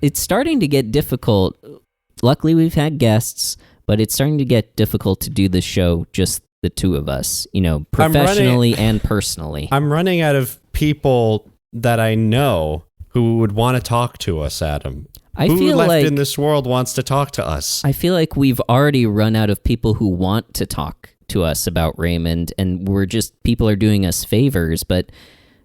it's starting to get difficult. Luckily, we've had guests, but it's starting to get difficult to do the show just the two of us, professionally and personally. I'm running out of people that I know who would want to talk to us, Adam. Who left in this world wants to talk to us? I feel like we've already run out of people who want to talk to us about Raymond, and people are doing us favors, but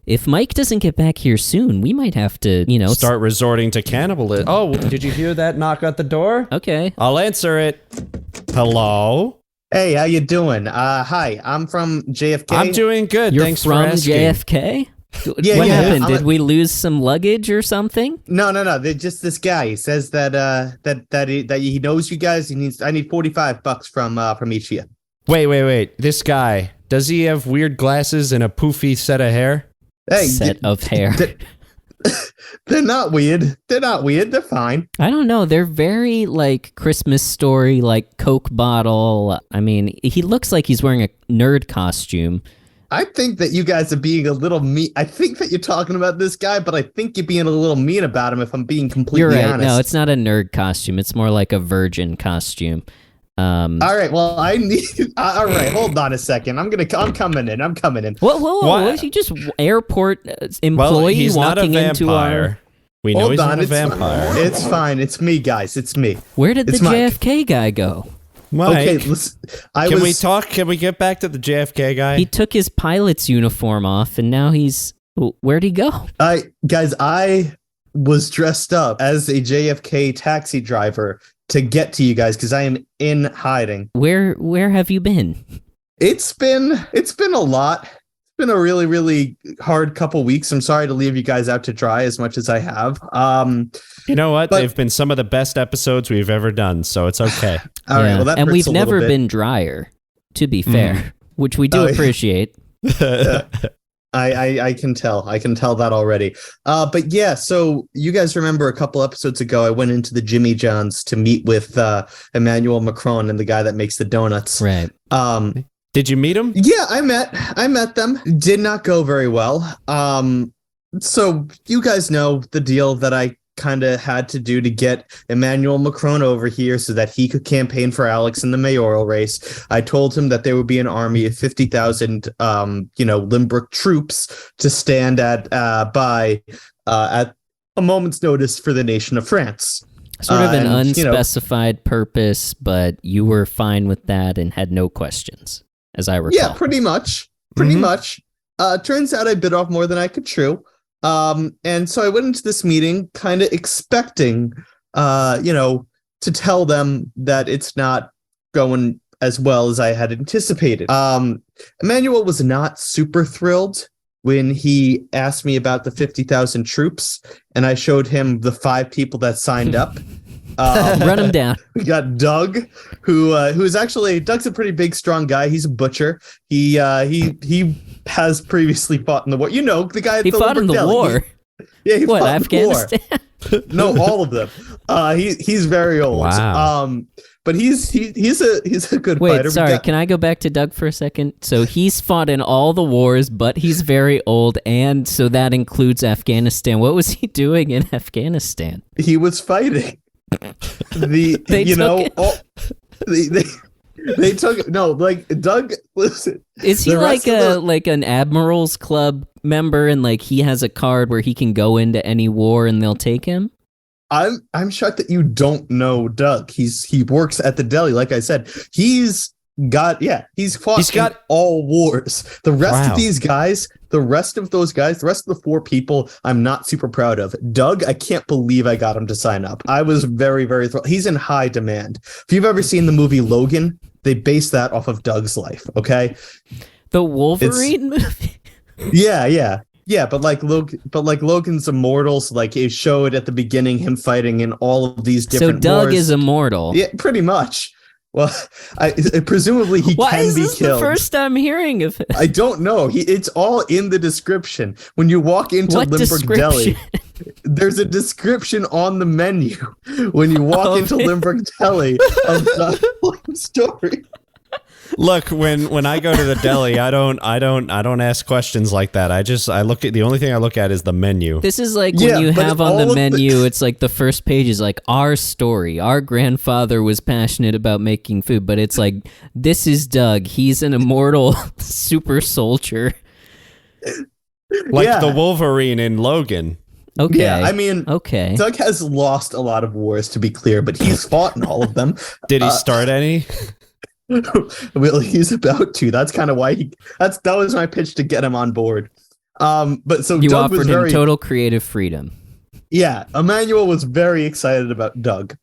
if Mike doesn't get back here soon, we might have to, start resorting to cannibalism. Oh, did you hear that knock at the door? Okay. I'll answer it. Hello? Hey, how you doing? Hi, I'm from JFK. I'm doing good. You're Thanks from for asking. JFK? Yeah, what yeah, happened? Did we lose some luggage or something? No. They're just this guy. He says that he knows you guys. I need $45 from each of you. Wait. This guy, does he have weird glasses and a poofy set of hair? Hey, set of hair. They're not weird. They're fine. I don't know. They're very like Christmas Story, like Coke bottle. I mean, he looks like he's wearing a nerd costume. I think that you guys are being a little mean. I think that you're talking about this guy, but I think you're being a little mean about him if I'm being completely honest. No, it's not a nerd costume. It's more like a virgin costume. All right. Well, I need. All right. Hold on a second. I'm coming in. Whoa! Is he just airport employee he's walking not a into our? We know he's not a it's vampire. It's fine. It's me, guys. It's me. Where did the Mike. JFK guy go? Mike, okay, listen. Can we talk? Can we get back to the JFK guy? He took his pilot's uniform off, and now where'd he go? I was dressed up as a JFK taxi driver to get to you guys because I am in hiding. Where have you been? It's been a lot. It's been a really, really hard couple weeks. I'm sorry to leave you guys out to dry as much as I have. You know what? They've been some of the best episodes we've ever done, so it's okay. All right. Well, that and hurts we've a never little bit. been drier, to be fair, which we do appreciate. I can tell. I can tell that already. But yeah, so you guys remember a couple episodes ago, I went into the Jimmy John's to meet with Emmanuel Macron and the guy that makes the donuts. Right. Did you meet him? Yeah, I met them. Did not go very well. So you guys know the deal that I kind of had to do to get Emmanuel Macron over here so that he could campaign for Alex in the mayoral race. I told him that there would be an army of 50,000, Limbrick troops to stand by at a moment's notice for the nation of France. Sort of an unspecified purpose, but you were fine with that and had no questions, as I recall. Yeah, pretty much. Turns out I bit off more than I could chew. And so I went into this meeting kind of expecting, to tell them that it's not going as well as I had anticipated. Emmanuel was not super thrilled when he asked me about the 50,000 troops, and I showed him the 5 people that signed up. Run him down. We got Doug, who's actually Doug's a pretty big, strong guy. He's a butcher. He has previously fought in the war. You know, the guy. He fought in the war. Yeah, he fought Afghanistan? In the war. No, all of them. He's very old. Wow. But he's a good Wait, fighter. sorry, can I go back to Doug for a second? So he's fought in all the wars, but he's very old, and so that includes Afghanistan. What was he doing in Afghanistan? He was fighting. They took no, like Doug. Listen, is he like an Admirals Club member, and like he has a card where he can go into any war and they'll take him? I'm shocked that you don't know Doug. He works at the deli. Like I said, he's fought in all wars. The rest of these guys, the rest of the 4 people, I'm not super proud of. Doug, I can't believe I got him to sign up. I was very, very thrilled. He's in high demand. If you've ever seen the movie Logan, they base that off of Doug's life. Okay, the Wolverine movie. Yeah, but Logan's immortal. So like it showed at the beginning him fighting in all of these different. So Doug wars. is immortal. Yeah, pretty much. Well, presumably he Why can is be this killed. The first time hearing of it. I don't know. It's all in the description. When you walk into Limburg Deli, there's a description on the menu when you walk into Limburg Deli of the story. Look, when I go to the deli, I don't ask questions like that. I look at the only thing I look at is the menu. This is like when you have on the menu, it's like the first page is like our story. Our grandfather was passionate about making food, but it's like, this is Doug. He's an immortal super soldier. Like the Wolverine in Logan. Okay. Yeah, I mean, Doug has lost a lot of wars, to be clear, but he's fought in all of them. Did he start any? Well, he's about to. That's kind of why that was my pitch to get him on board. But so you Doug offered him total creative freedom. Yeah, Emmanuel was very excited about Doug.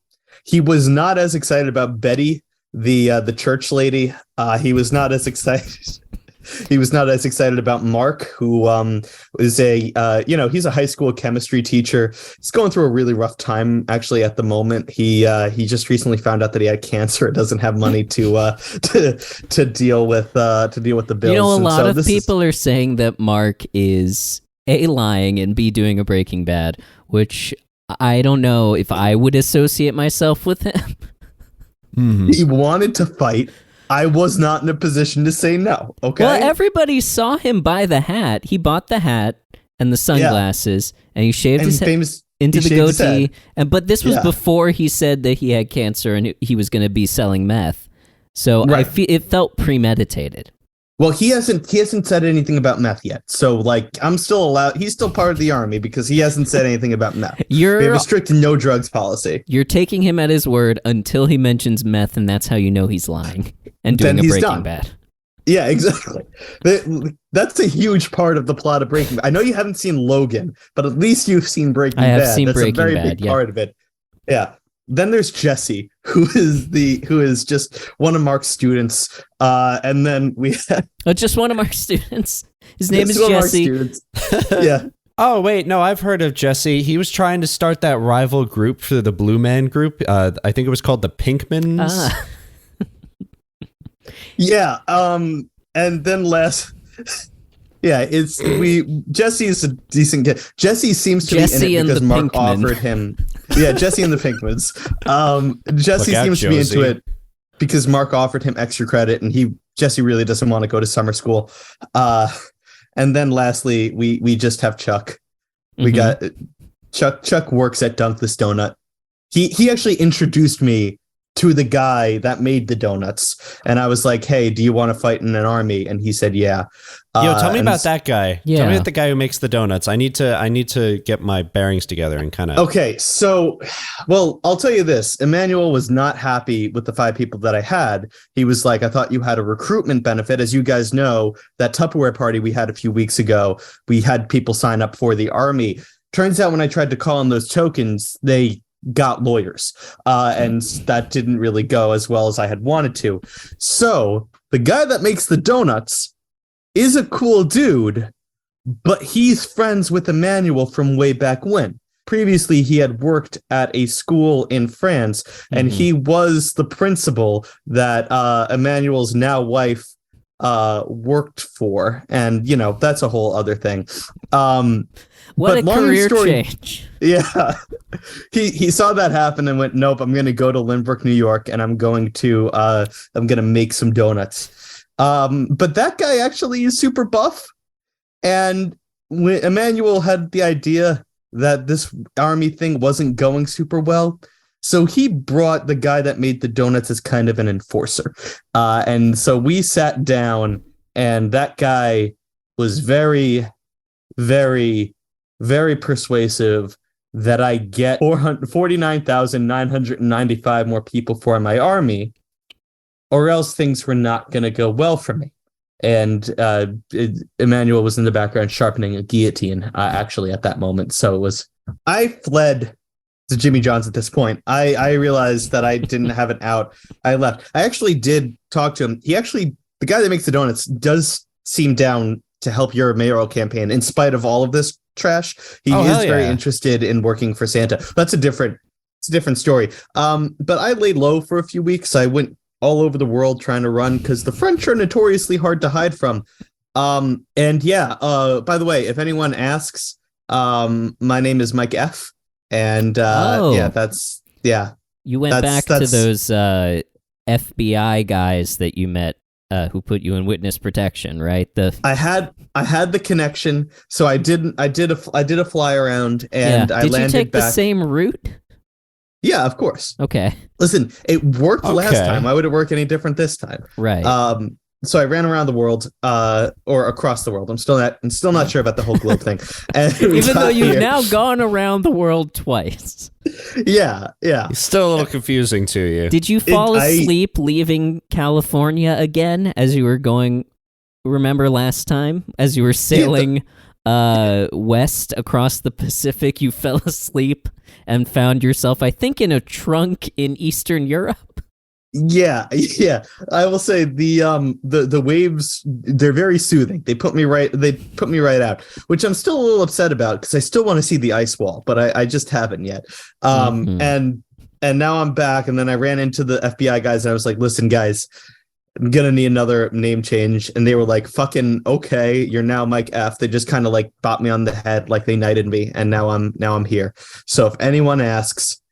He was not as excited about Betty, the church lady. He was not as excited. He was not as excited about Mark, who is he's a high school chemistry teacher. He's going through a really rough time actually at the moment. He just recently found out that he had cancer. Doesn't have money to deal with the bills. A lot of people are saying that Mark is A, lying, and B, doing a Breaking Bad, which I don't know if I would associate myself with him. Mm-hmm. He wanted to fight. I was not in a position to say no, okay? Well, everybody saw him buy the hat. He bought the hat and the sunglasses, and he shaved his head into the goatee. But this was before he said that he had cancer and he was going to be selling meth. So it felt premeditated. Well, he hasn't said anything about meth yet. So, like, I'm still allowed. He's still part of the army because he hasn't said anything about meth. We have a strict no drugs policy. You're taking him at his word until he mentions meth, and that's how you know he's lying and doing a Breaking Bad. Yeah, exactly. That's a huge part of the plot of Breaking Bad. I know you haven't seen Logan, but at least you've seen Breaking Bad. I have seen Breaking Bad. That's a very big part of it. Yeah. Then there's Jesse, who is just one of Mark's students, and then we have just one of Mark's students. His name is Jesse. Yeah. Oh wait, no, I've heard of Jesse. He was trying to start that rival group for the Blue Man Group. I think it was called the Pinkmans. Yeah. And then yeah, Jesse is a decent guy. Jesse seems to be in it because Mark offered him. Yeah, Jesse and the Pinkmans. Jesse seems to be into it because Mark offered him extra credit, and Jesse really doesn't want to go to summer school. And then lastly, we just have Chuck. We got Chuck works at Dunk This Donut. He actually introduced me to the guy that made the donuts, and I was like, "Hey, do you want to fight in an army?" And he said, "Yeah." Yo, tell me about that guy. Yeah. Tell me about the guy who makes the donuts. I need to get my bearings together and kind of. Okay, so, well, I'll tell you this. Emmanuel was not happy with the 5 people that I had. He was like, "I thought you had a recruitment benefit." As you guys know, that Tupperware party we had a few weeks ago, we had people sign up for the army. Turns out when I tried to call in those tokens, they got lawyers, and that didn't really go as well as I had wanted to. So the guy that makes the donuts is a cool dude, but he's friends with Emmanuel from way back when. Previously, he had worked at a school in France, and he was the principal that Emmanuel's now wife worked for. And, that's a whole other thing. What a career change. Yeah. He saw that happen and went, "Nope, I'm going to go to Lynbrook, New York, and I'm going to make some donuts." But that guy actually is super buff. And when Emmanuel had the idea that this army thing wasn't going super well, so he brought the guy that made the donuts as kind of an enforcer. And so we sat down, and that guy was very, very, very persuasive that I get 49,995 more people for my army, or else things were not going to go well for me. And Emmanuel was in the background sharpening a guillotine, actually, at that moment. So I fled to Jimmy John's at this point. I realized that I didn't have an out. I left. I actually did talk to him. The guy that makes the donuts does seem down to help your mayoral campaign in spite of all of this trash. He is very interested in working for Santa. It's a different story. But I laid low for a few weeks. I went all over the world trying to run because the French are notoriously hard to hide from. By the way, if anyone asks, my name is Mike F. And You went that's back to those FBI guys that you met who put you in witness protection, right? I had the connection, so I did a fly around, and I landed back. Did you take the same route? Yeah, of course. Okay. Listen, it worked last time. Why would it work any different this time? Right. So I ran around the world, or across the world. I'm still not sure about the whole globe thing. And even though you've now gone around the world twice. Yeah. It's still a little confusing to you. Did you fall asleep leaving California again as you were going? Remember last time as you were sailing west across the Pacific, you fell asleep and found yourself, I think, in a trunk in Eastern Europe. Yeah. I will say the waves, they're very soothing. They put me right out, which I'm still a little upset about because I still want to see the ice wall, but I just haven't yet. And now I'm back, and then I ran into the FBI guys, and I was like, "Listen, guys, I'm gonna need another name change," and they were like, "Fucking okay, you're now Mike F." They just kind of like bopped me on the head, like they knighted me, and now I'm here. So if anyone asks,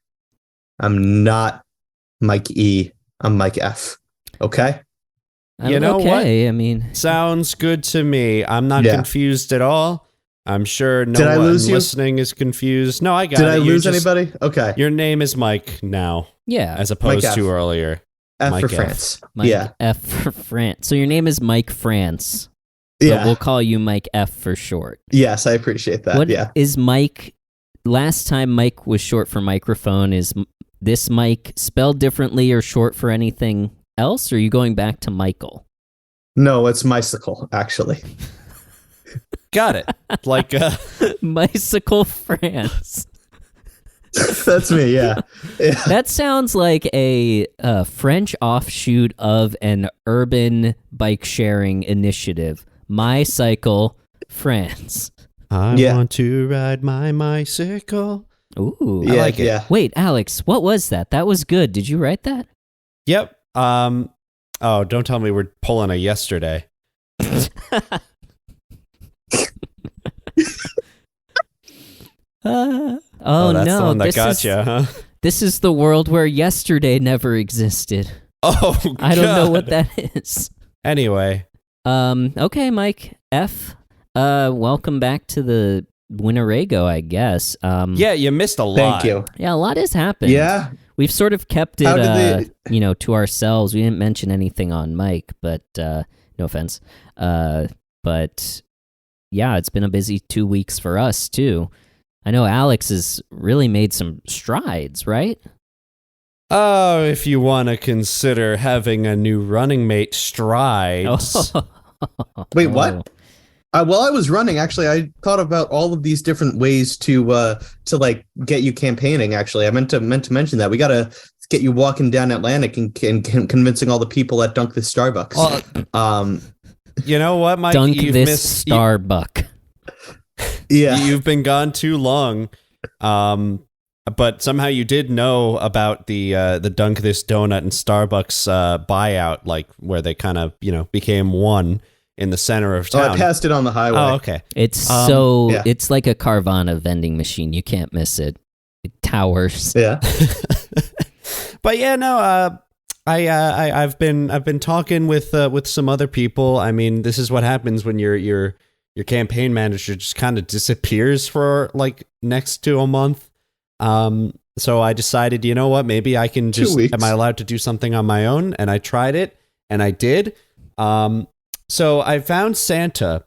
I'm not Mike E. I'm Mike F. Okay? You know what? I mean, sounds good to me. I'm not confused at all. I'm sure no one listening is confused. No, I got it. Did I lose anybody? Okay. Your name is Mike now. Yeah. As opposed to earlier. F Mike for France. F for France. So your name is Mike France. Yeah. We'll call you Mike F for short. Yes, I appreciate that. What is Mike? Last time Mike was short for microphone. Is this Mike spelled differently or short for anything else? Or are you going back to Michael? No, it's Mycicle, actually. Got it. Like Mycicle France. That's me, yeah. That sounds like a French offshoot of an urban bike sharing initiative. My Cycle France. I want to ride my bicycle. Ooh, I like it. Yeah. Wait, Alex, what was that? That was good. Did you write that? Yep. Oh, don't tell me we're pulling a yesterday. That's no, the one that got you, huh? This is the world where yesterday never existed. Oh, God. I don't know what that is. Anyway. Okay, Mike F. Welcome back to the Winnebago, I guess. Yeah, you missed a lot. Thank you. Yeah, a lot has happened. Yeah. We've sort of kept it, to ourselves. We didn't mention anything on Mike, but no offense. But yeah, it's been a busy 2 weeks for us too. I know Alex has really made some strides, right? Oh, if you want to consider having a new running mate, strides. Wait, what? While I was running, actually, I thought about all of these different ways to like get you campaigning. Actually, I meant to mention that we got to get you walking down Atlantic and convincing all the people at Dunk This Starbucks. You know what, Mike? Dunk This Starbucks. Yeah, you've been gone too long. But somehow you did know about the Dunk This Donut and Starbucks buyout, like where they kind of became one in the center of town. I passed it on the highway. Oh, okay. It's it's like a Carvana vending machine. You can't miss it. It towers. Yeah. But yeah, no. I've been talking with some other people. I mean, this is what happens when your campaign manager just kind of disappears for like next to a month. So I decided, you know what? Maybe I can just. Am I allowed to do something on my own? And I tried it, and I did. So I found Santa.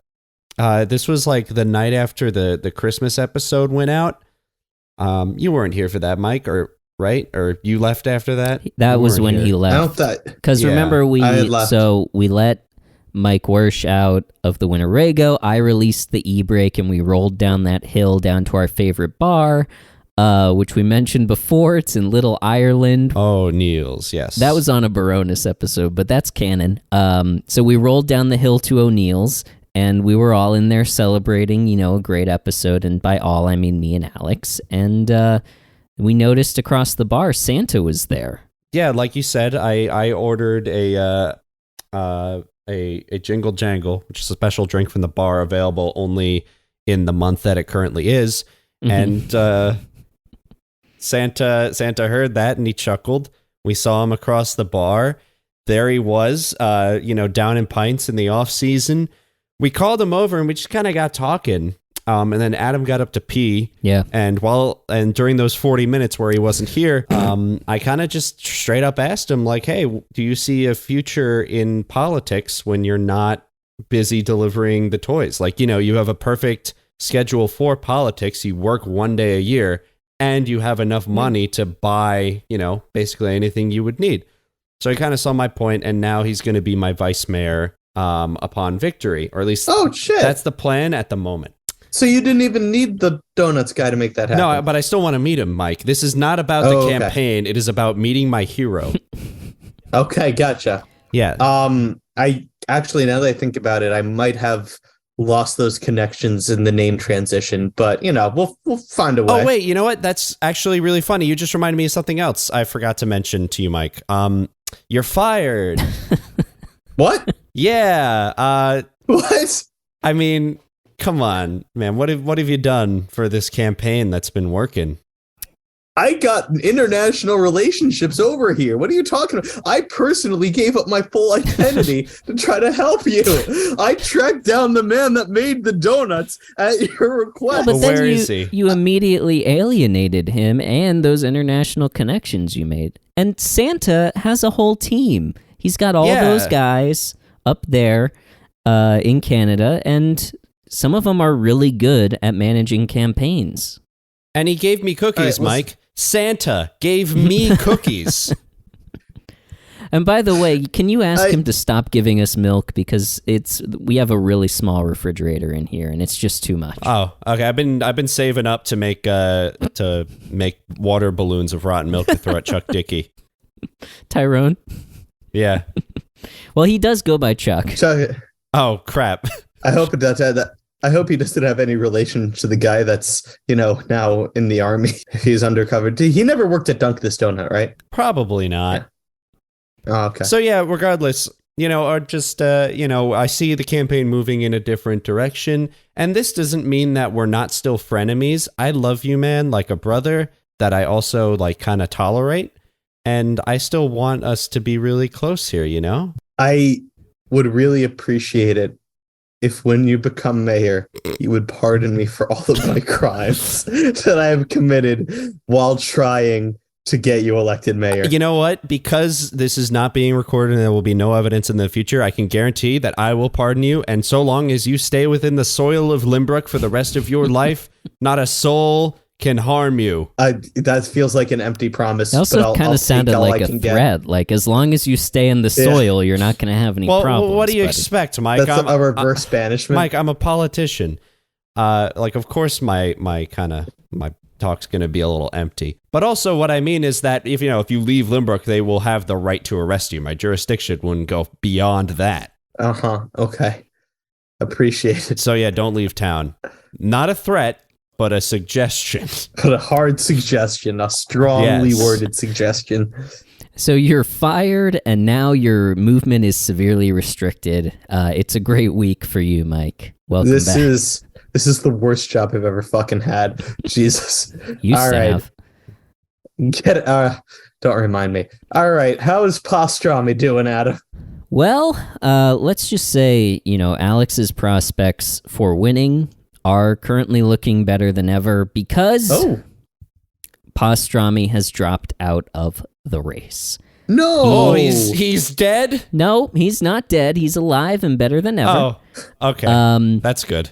This was like the night after the Christmas episode went out. You weren't here for that, Mike, right? Or you left after that? That was when he left. Because remember, we let Mike Wersch out of the Winnebago. I released the e-brake, and we rolled down that hill down to our favorite bar, which we mentioned before. It's in Little Ireland. Oh, Neil's, yes. That was on a Baronis episode, but that's canon. So we rolled down the hill to O'Neill's, and we were all in there celebrating, a great episode. And by all, I mean me and Alex. And we noticed across the bar, Santa was there. Yeah, like you said, I ordered a Jingle Jangle, which is a special drink from the bar available only in the month that it currently is. And Santa heard that and he chuckled, We saw him across the bar. There he was, down in pints in the off season. We called him over and we just kind of got talking. And then Adam got up to pee. Yeah. And during those 40 minutes where he wasn't here, I kind of just straight up asked him, like, hey, do you see a future in politics when you're not busy delivering the toys? Like, you have a perfect schedule for politics. You work one day a year and you have enough money to buy, basically anything you would need. So he kind of saw my point, and now he's going to be my vice mayor upon victory, or at least that's the plan at the moment. So you didn't even need the donuts guy to make that happen? No, but I still want to meet him, Mike. This is not about the campaign. It is about meeting my hero. Okay, gotcha. Yeah. I actually, now that I think about it, I might have lost those connections in the name transition, but we'll find a way. Oh wait, you know what? That's actually really funny. You just reminded me of something else I forgot to mention to you, Mike. You're fired. What? Yeah. What? I mean, come on, man. What have you done for this campaign that's been working? I got international relationships over here. What are you talking about? I personally gave up my full identity to try to help you. I tracked down the man that made the donuts at your request. Well, but then where is he? You immediately alienated him and those international connections you made. And Santa has a whole team. He's got all those guys up there in Canada, and some of them are really good at managing campaigns. And he gave me cookies, Mike. Santa gave me cookies. And by the way, can you ask him to stop giving us milk, because we have a really small refrigerator in here and it's just too much. Oh, okay. I've been saving up to make water balloons of rotten milk to throw at Chuck Dickey. Tyrone? Yeah. Well, he does go by Chuck. Oh, crap. I hope it does have that. I hope he doesn't have any relation to the guy that's, now in the army. He's undercover. He never worked at Dunk This Donut, right? Probably not. Yeah. Oh, okay. So yeah, regardless, or just, I see the campaign moving in a different direction. And this doesn't mean that we're not still frenemies. I love you, man, like a brother that I also kind of tolerate. And I still want us to be really close here, I would really appreciate it if when you become mayor, you would pardon me for all of my crimes that I have committed while trying to get you elected mayor. You know what? Because this is not being recorded and there will be no evidence in the future, I can guarantee that I will pardon you. And so long as you stay within the soil of Limbrook for the rest of your life, not a soul can harm you. That feels like an empty promise. It also kind of sounded like a threat. Like, as long as you stay in the soil, you're not going to have any problems. Well, what do you expect, Mike? That's a reverse banishment. Mike, I'm a politician. Of course, my talk's going to be a little empty. But also, what I mean is that if you leave Limbrook, they will have the right to arrest you. My jurisdiction wouldn't go beyond that. Okay. Appreciate it. So yeah, don't leave town. Not a threat, but a suggestion. But a hard suggestion, a strongly worded suggestion. So you're fired, and now your movement is severely restricted. It's a great week for you, Mike. Welcome back. This is the worst job I've ever fucking had. Jesus. You have. Get it. Don't remind me. All right. How is Pastrami doing, Adam? Well, let's just say, Alex's prospects for winning are currently looking better than ever because Pastrami has dropped out of the race. No! He's dead? No, he's not dead. He's alive and better than ever. Oh, okay. That's good.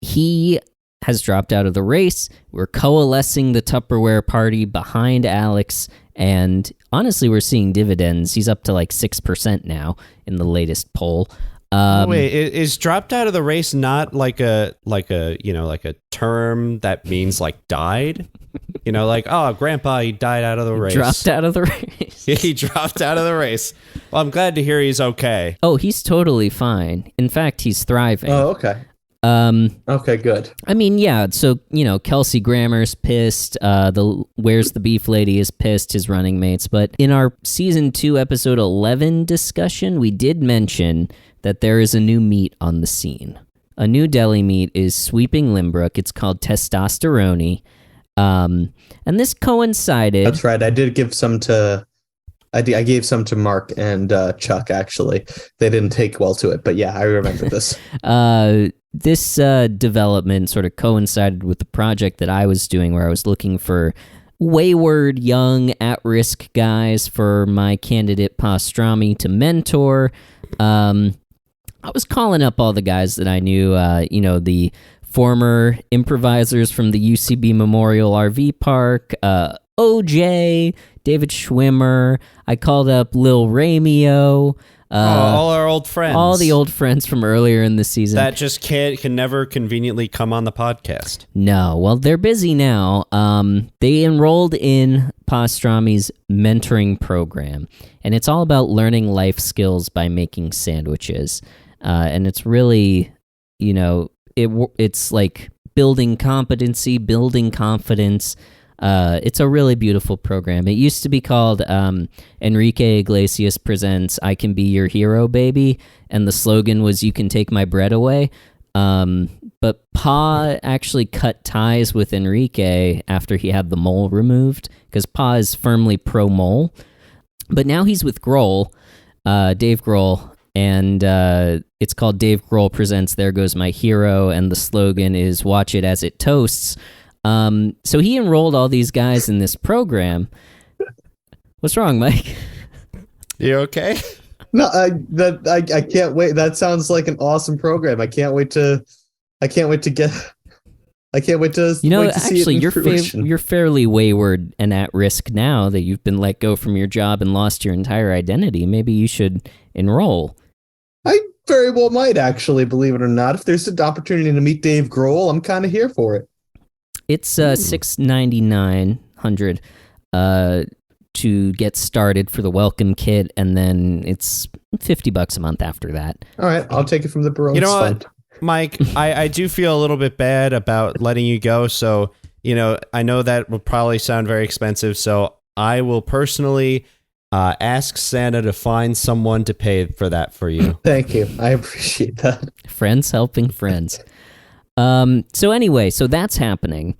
He has dropped out of the race. We're coalescing the Tupperware party behind Alex, and honestly, we're seeing dividends. He's up to 6% now in the latest poll. Wait, is dropped out of the race not like a term that means died? Grandpa, he died out of the race. Dropped out of the race. He dropped out of the race. Well, I'm glad to hear he's okay. Oh, he's totally fine. In fact, he's thriving. Oh, okay. Okay, good. I mean, yeah, so, Kelsey Grammer's pissed, the Where's the Beef Lady is pissed, his running mates, but in our Season 2, Episode 11 discussion, we did mention that there is a new meat on the scene. A new deli meat is sweeping Limbrook. It's called Testosterone, and this coincided... That's right, I did give some to I gave some to Mark and Chuck, actually. They didn't take well to it, but yeah, I remember this. This development sort of coincided with the project that I was doing, where I was looking for wayward, young, at-risk guys for my candidate Pastrami to mentor. I was calling up all the guys that I knew, the former improvisers from the UCB Memorial RV Park, OJ, David Schwimmer. I called up Lil Ramio. All our old friends. All the old friends from earlier in the season. That just can never conveniently come on the podcast. No, well, they're busy now. They enrolled in Pastrami's mentoring program, and it's all about learning life skills by making sandwiches. And it's really, it's like building competency, building confidence. It's a really beautiful program. It used to be called Enrique Iglesias Presents I Can Be Your Hero, Baby, and the slogan was You Can Take My Bread Away. But Pa actually cut ties with Enrique after he had the mole removed, because Pa is firmly pro-mole. But now he's with Grohl, Dave Grohl, and it's called Dave Grohl Presents There Goes My Hero, and the slogan is Watch It As It Toasts. So he enrolled all these guys in this program. What's wrong, Mike? You okay? No, I can't wait. That sounds like an awesome program. I can't wait to actually, you're fairly wayward and at risk now that you've been let go from your job and lost your entire identity. Maybe you should enroll. I very well might, actually, believe it or not. If there's an opportunity to meet Dave Grohl, I'm kind of here for it. It's $699 to get started for the welcome kit, and then it's $50 a month after that. All right, I'll take it from the Barone's fund. Mike, I do feel a little bit bad about letting you go, so I know that will probably sound very expensive, so I will personally ask Santa to find someone to pay for that for you. Thank you. I appreciate that. Friends helping friends. So anyway, so that's happening.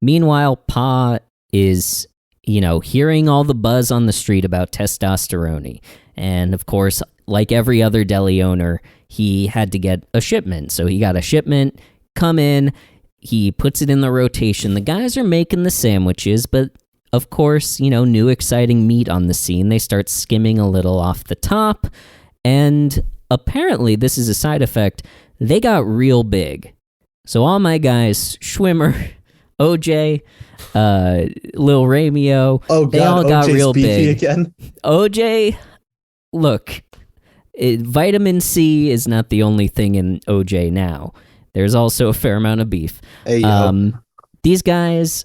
Meanwhile, Pa is, hearing all the buzz on the street about testosterone. And of course, like every other deli owner, he had to get a shipment. So he got a shipment, come in, he puts it in the rotation. The guys are making the sandwiches, but of course, new exciting meat on the scene. They start skimming a little off the top. And apparently, this is a side effect, they got real big. So all my guys, Schwimmer, OJ, Lil Ramio, they all got OJ's real big. Again. OJ, look, vitamin C is not the only thing in OJ now. There's also a fair amount of beef. Hey, these guys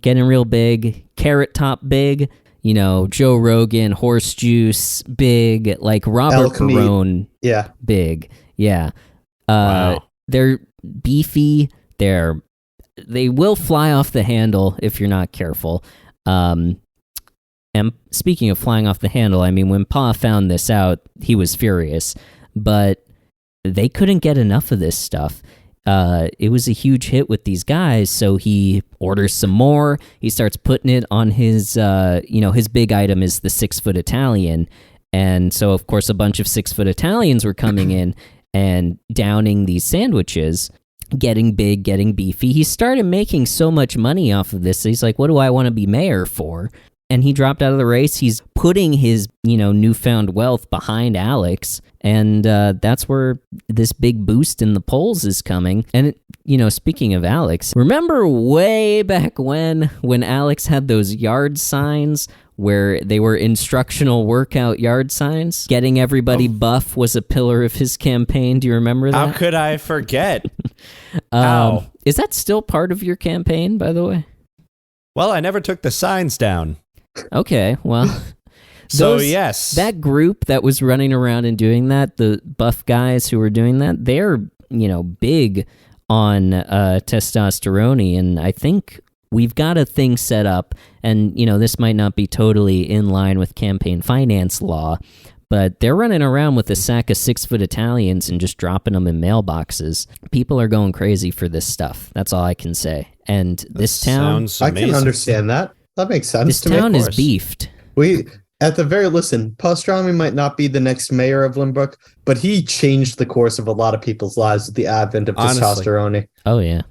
getting real big, Carrot Top big, Joe Rogan, Horse Juice big, like Robert Barone big. Yeah. Wow. They're beefy. They will fly off the handle if you're not careful. And speaking of flying off the handle, I mean, when Pa found this out, he was furious. But they couldn't get enough of this stuff. It was a huge hit with these guys, so he orders some more. He starts putting it on his, his big item is the 6-foot Italian. And so, of course, a bunch of 6-foot Italians were coming in and downing these sandwiches, getting big, getting beefy. He started making so much money off of this. He's like, what do I want to be mayor for? And he dropped out of the race. He's putting his, newfound wealth behind Alex. And that's where this big boost in the polls is coming. And, speaking of Alex, remember way back when Alex had those yard signs where they were instructional workout yard signs? Getting everybody buff was a pillar of his campaign. Do you remember that? How could I forget? Is that still part of your campaign, by the way? Well, I never took the signs down. Okay, well... So, yes. That group that was running around and doing that, the buff guys who were doing that, they're, big on testosterone. And I think we've got a thing set up. And, this might not be totally in line with campaign finance law, but they're running around with a sack of 6-foot Italians and just dropping them in mailboxes. People are going crazy for this stuff. That's all I can say. And this town... I can understand that. That makes sense to me. This town is beefed. At the very Pastrami might not be the next mayor of Limbrook, but he changed the course of a lot of people's lives with the advent of testosterone. Oh, yeah.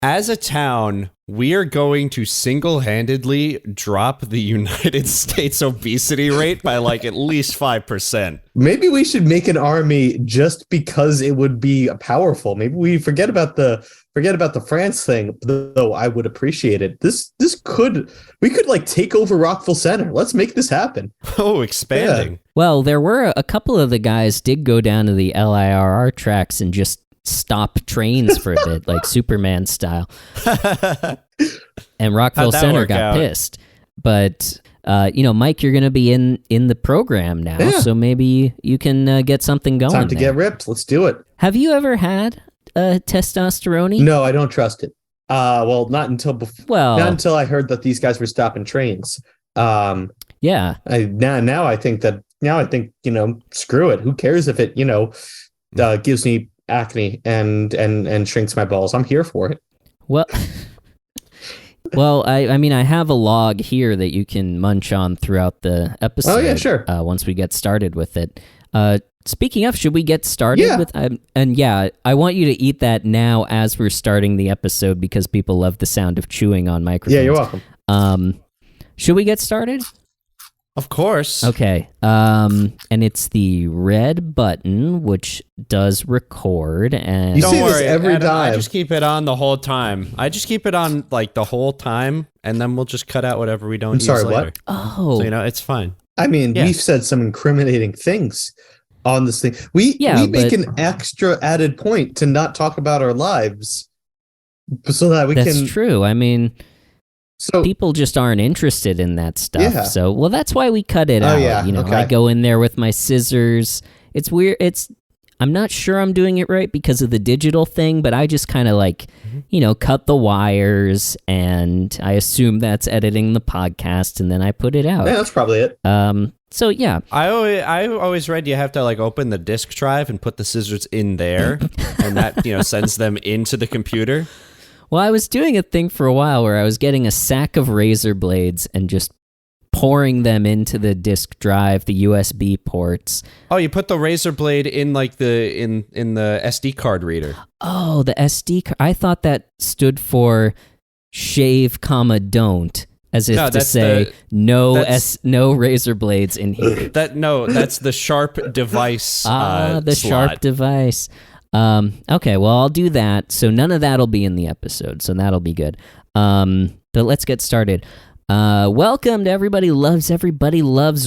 As a town, we are going to single-handedly drop the United States obesity rate by like at least 5%. Maybe we should make an army just because it would be powerful. Maybe we forget about the France thing, though I would appreciate it. We could like take over Rockville Center. Let's make this happen. Oh, expanding. Yeah. Well, there were a couple of the guys did go down to the LIRR tracks and just stop trains for a bit, like Superman style. And Rockville Center got pissed. But Mike, you're going to be in the program now, so maybe you can get something going. Time to get ripped. Let's do it. Have you ever had testosterone? No, I don't trust it. Well, not until I heard that these guys were stopping trains. Yeah. Now I think screw it. Who cares if it gives me acne and shrinks my balls? I'm here for it. Well, I mean, I have a log here that you can munch on throughout the episode. Oh yeah, sure. Once we get started with it. Speaking of, should we get started with? I want you to eat that now as we're starting the episode because people love the sound of chewing on microphones. Yeah, you're welcome. Should we get started? Of course. Okay. And it's the red button, which does record. And you say this every time. I just keep it on the whole time. I just keep it on like the whole time, and then we'll just cut out whatever we don't use later. What? Oh. So, it's fine. I mean, we've said some incriminating things on this thing. We make an extra added point to not talk about our lives so that we can... That's true. I mean... So people just aren't interested in that stuff. Yeah. So, that's why we cut it out. Yeah. I go in there with my scissors. It's weird. I'm not sure I'm doing it right because of the digital thing, but I just kind of cut the wires, and I assume that's editing the podcast, and then I put it out. Yeah, that's probably it. So yeah. I always read you have to open the disk drive and put the scissors in there, and that sends them into the computer. Well, I was doing a thing for a while where I was getting a sack of razor blades and just pouring them into the disk drive, the USB ports. Oh, you put the razor blade in like in the SD card reader. Oh, the SD card. I thought that stood for shave, don't, as if to say no razor blades in here. That's the sharp device. The slot. Sharp device. Okay, well, I'll do that. So none of that'll be in the episode, so that'll be good. But let's get started. Welcome to Everybody Loves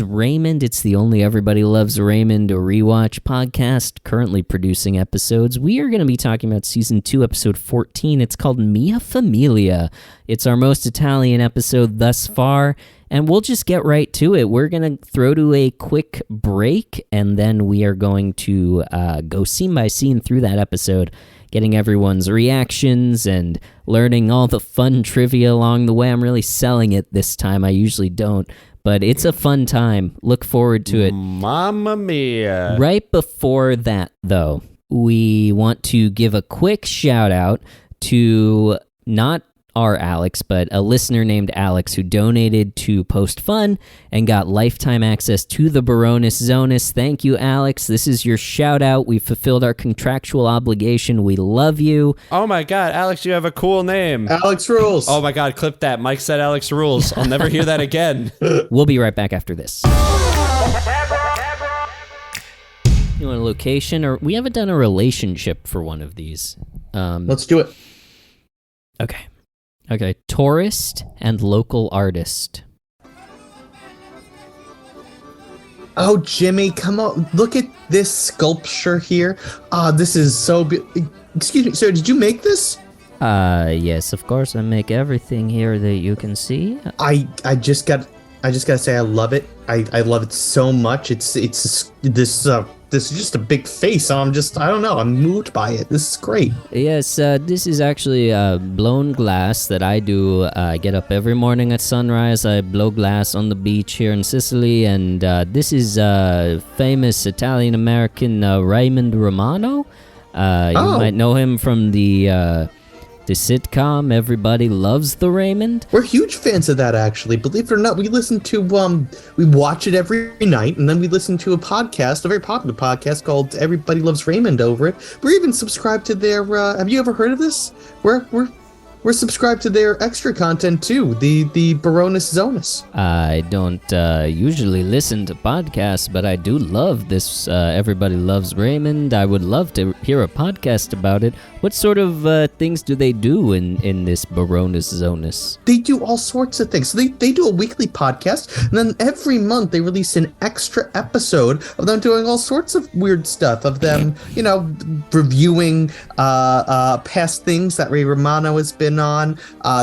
Raymond. It's the only Everybody Loves Raymond rewatch podcast currently producing episodes. We are going to be talking about season 2, episode 14. It's called Mia Famiglia. It's our most Italian episode thus far, and we'll just get right to it. We're going to throw to a quick break, and then we are going to go scene by scene through that episode, getting everyone's reactions and learning all the fun trivia along the way. I'm really selling it this time. I usually don't, but it's a fun time. Look forward to it. Mamma mia. Right before that, though, we want to give a quick shout out to not our Alex, but a listener named Alex who donated to Post Fun and got lifetime access to the Baroness Zonus. Thank you, Alex. This is your shout out. We fulfilled our contractual obligation. We love you. Oh my God, Alex, you have a cool name. Alex rules. Oh my God, clip that. Mike said Alex rules. I'll never hear that again. We'll be right back after this. You want a location, or we haven't done a relationship for one of these. Let's do it. Okay, tourist and local artist. Oh, Jimmy, come on. Look at this sculpture here. This is so beautiful. Excuse me, sir, did you make this? Yes, of course. I make everything here that you can see. I just gotta say I love it. I love it so much. It's this is just a big face. I don't know. I'm moved by it. This is great. Yes, this is actually blown glass that I do. I get up every morning at sunrise. I blow glass on the beach here in Sicily, and this is famous Italian-American Raymond Romano. You might know him from the The sitcom Everybody Loves the Raymond. We're huge fans of that, actually. Believe it or not, we listen to, we watch it every night, and then we listen to a very popular podcast called Everybody Loves Raymond over it. We're even subscribed to their, have you ever heard of this? We're subscribed to their extra content too, the Baroness Zonus. I don't usually listen to podcasts, but I do love this Everybody Loves Raymond. I would love to hear a podcast about it. What sort of things do they do in this Baroness Zonus? They do all sorts of things. So they do a weekly podcast, and then every month they release an extra episode of them doing all sorts of weird stuff, of them, reviewing past things that Ray Romano has been on.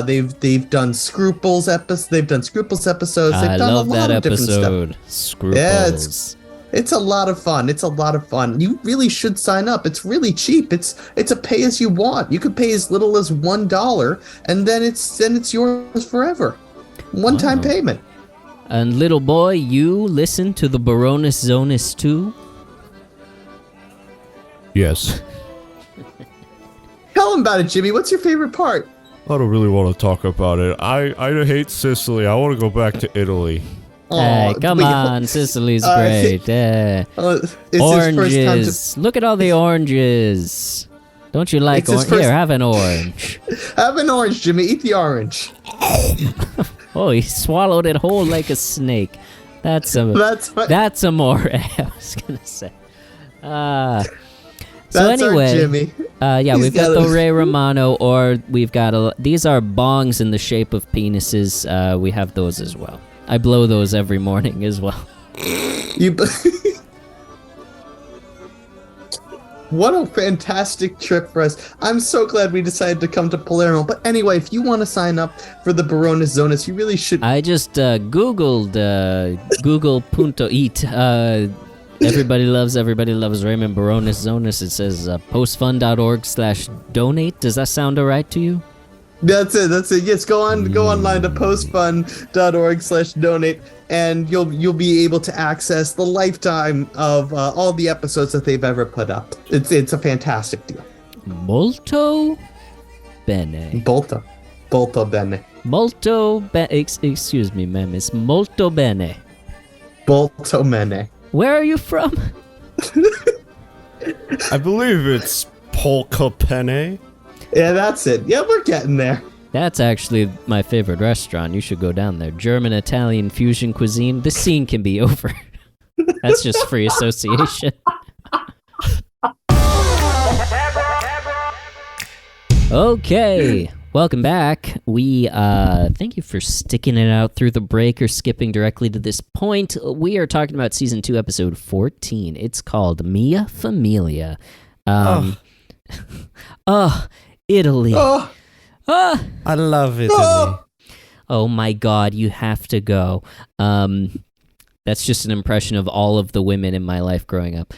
They've done Scruples episodes. They've done I done love a lot that of different episode. stuff. Scruples. Yeah, it's a lot of fun. It's a lot of fun. You really should sign up. It's really cheap. It's a pay as you want. You could pay as little as $1, and then it's yours forever. One-time payment. And little boy, you listen to the Baroness Zonus too? Yes. Tell him about it, Jimmy. What's your favorite part? I don't really want to talk about it. I hate Sicily. I want to go back to Italy. Hey, come on, Sicily's great. Oranges. Look at all the oranges. Don't you like orange? Here, have an orange. Have an orange, Jimmy. Eat the orange. Oh, he swallowed it whole like a snake. That's amore. I was gonna say. So anyway, Jimmy. We've got the Ray Romano, or we've got these are bongs in the shape of penises. We have those as well. I blow those every morning as well. What a fantastic trip for us. I'm so glad we decided to come to Palermo. But anyway, if you want to sign up for the Baroness Zonus, you really should. I just Googled Google.it. Everybody loves Raymond Baroness Zonus. It says postfund.org/donate. Does that sound all right to you? That's it. Yes, go online to postfund.org/donate, and you'll be able to access the lifetime of all the episodes that they've ever put up. It's a fantastic deal. Molto bene. Molto bene. Excuse me, ma'am. It's molto bene. Molto bene. Where are you from? I believe it's polka penne. Yeah, that's it. Yeah, we're getting there. That's actually my favorite restaurant. You should go down there. German, Italian, fusion cuisine. The scene can be over. That's just free association. Okay. Welcome back. We thank you for sticking it out through the break or skipping directly to this point. We are talking about season 2, episode 14. It's called Mia Famiglia. Italy. I love Italy. Oh my God, you have to go. That's just an impression of all of the women in my life growing up.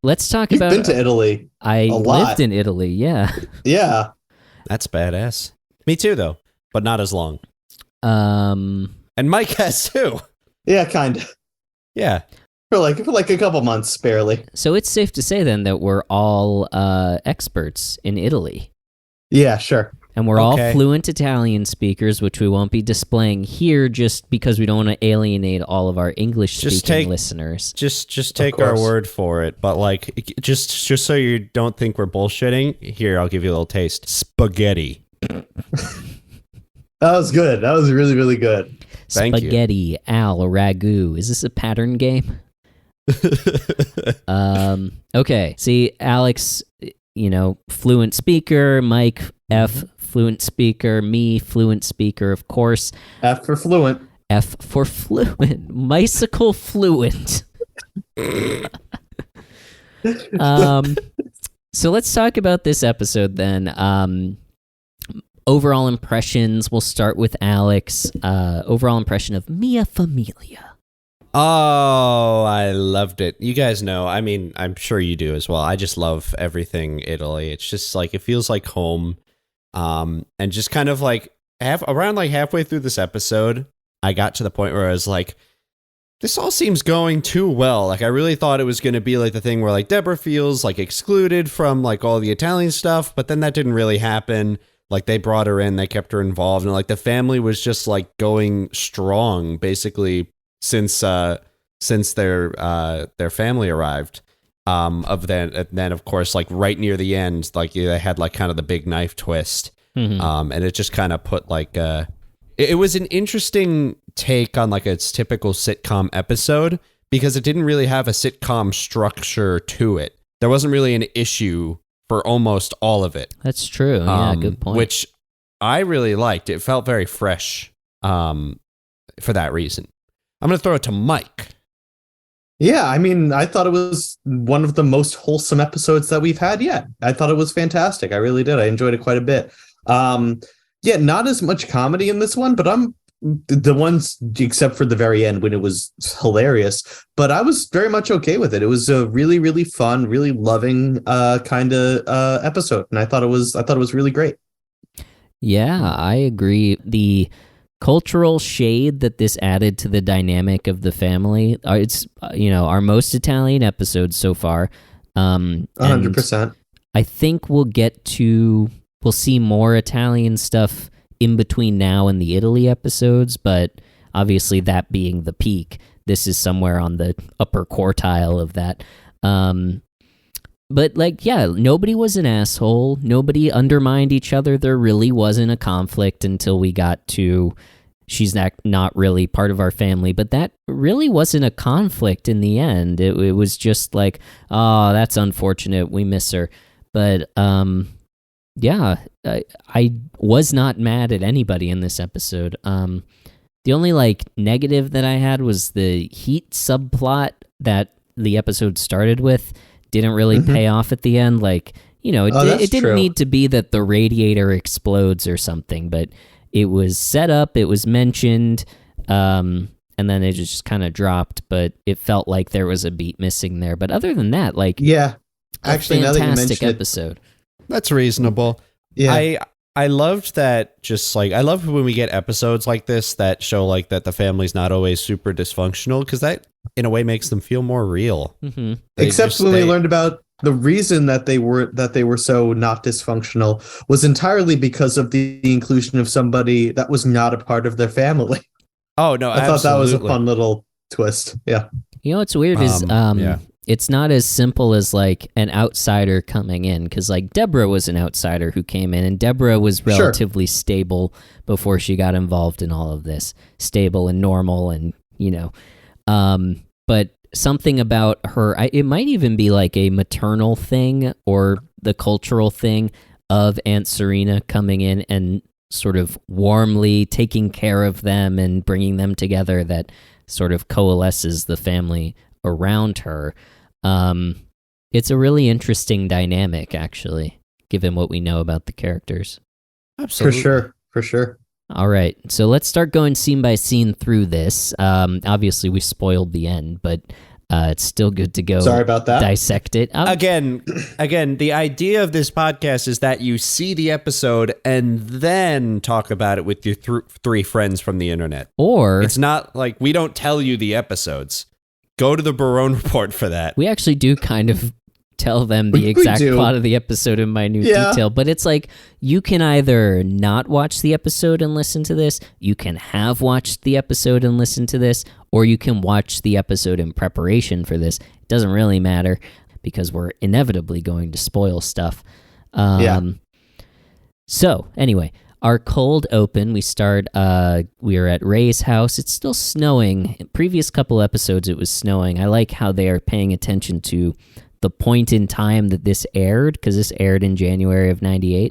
Let's talk about. You've been to Italy. I lived in Italy. Yeah. Yeah. That's badass. Me too, though, but not as long. And Mike has too. Yeah, kind of. Yeah. For like a couple months, barely. So it's safe to say then that we're all experts in Italy. Yeah, sure. And we're all fluent Italian speakers, which we won't be displaying here just because we don't want to alienate all of our English-speaking listeners. Just take our word for it. But like, just so you don't think we're bullshitting, here, I'll give you a little taste. Spaghetti. That was good. That was really, really good. Thank you. Spaghetti, al ragu. Is this a pattern game? Okay. See, Alex, fluent speaker. Mike, F, fluent speaker. Me, fluent speaker, of course. F for fluent. F for fluent. Mycicle fluent. So let's talk about this episode then. Overall impressions. We'll start with Alex. Overall impression of Mia Famiglia. Oh, I loved it. You guys know, I mean, I'm sure you do as well. I just love everything Italy. It's just like, it feels like home. And just kind of like around halfway through this episode, I got to the point where I was like, this all seems going too well. Like, I really thought it was going to be like the thing where like Deborah feels like excluded from like all the Italian stuff, but then that didn't really happen. Like, they brought her in, they kept her involved, and like the family was just like going strong basically since their family arrived. And then of course, like right near the end, like they had like kind of the big knife twist. And it just kind of put like it was an interesting take on like its typical sitcom episode, because it didn't really have a sitcom structure to it. There wasn't really an issue for almost all of it. That's true. Yeah, good point. Which I really liked. It felt very fresh for that reason. I'm going to throw it to Mike. Yeah, I mean, I thought it was one of the most wholesome episodes that we've had yet. I thought it was fantastic. I really did. I enjoyed it quite a bit. Yeah, not as much comedy in this one, but the ones except for the very end when it was hilarious. But I was very much okay with it. It was a really, really fun, really loving kind of episode, and I thought it was really great. Yeah, I agree. The cultural shade that this added to the dynamic of the family, it's our most Italian episode so far. 100%. I think we'll see more Italian stuff in between now and the Italy episodes, but obviously that being the peak, this is somewhere on the upper quartile of that. But like, yeah, nobody was an asshole. Nobody undermined each other. There really wasn't a conflict until we got to she's not really part of our family. But that really wasn't a conflict in the end. It was just like, oh, that's unfortunate. We miss her. But yeah, I was not mad at anybody in this episode. The only like negative that I had was the heat subplot that the episode started with didn't really pay off at the end. Like, it didn't need to be that the radiator explodes or something, but it was set up, it was mentioned, and then it just kind of dropped, but it felt like there was a beat missing there. But other than that, like, yeah, actually, fantastic episode. That's reasonable. Yeah. I loved that. Just like, I love when we get episodes like this that show like that the family's not always super dysfunctional, because that in a way makes them feel more real. Except when we learned about the reason that they were so not dysfunctional was entirely because of the inclusion of somebody that was not a part of their family. Oh no, I thought that was a fun little twist. Yeah. What's weird is it's not as simple as like an outsider coming in, because like Deborah was an outsider who came in, and Deborah was relatively stable before she got involved in all of this, stable and normal, and but something about her, it might even be like a maternal thing or the cultural thing of Aunt Serena coming in and sort of warmly taking care of them and bringing them together, that sort of coalesces the family around her. It's a really interesting dynamic, actually, given what we know about the characters. Absolutely. For sure. All right, so let's start going scene by scene through this. Obviously, we spoiled the end, but it's still good to go. Sorry about that. Dissect it. Again, the idea of this podcast is that you see the episode and then talk about it with your three friends from the internet. Or it's not like we don't tell you the episodes. Go to the Barone Report for that. We actually do kind of tell them the exact plot of the episode in minute detail, but it's like you can either not watch the episode and listen to this, you can have watched the episode and listen to this, or you can watch the episode in preparation for this. It doesn't really matter because we're inevitably going to spoil stuff. So anyway, our cold open, we start, we are at Ray's house. It's still snowing. In previous couple episodes, it was snowing. I like how they are paying attention to the point in time that this aired, because this aired in January of 98,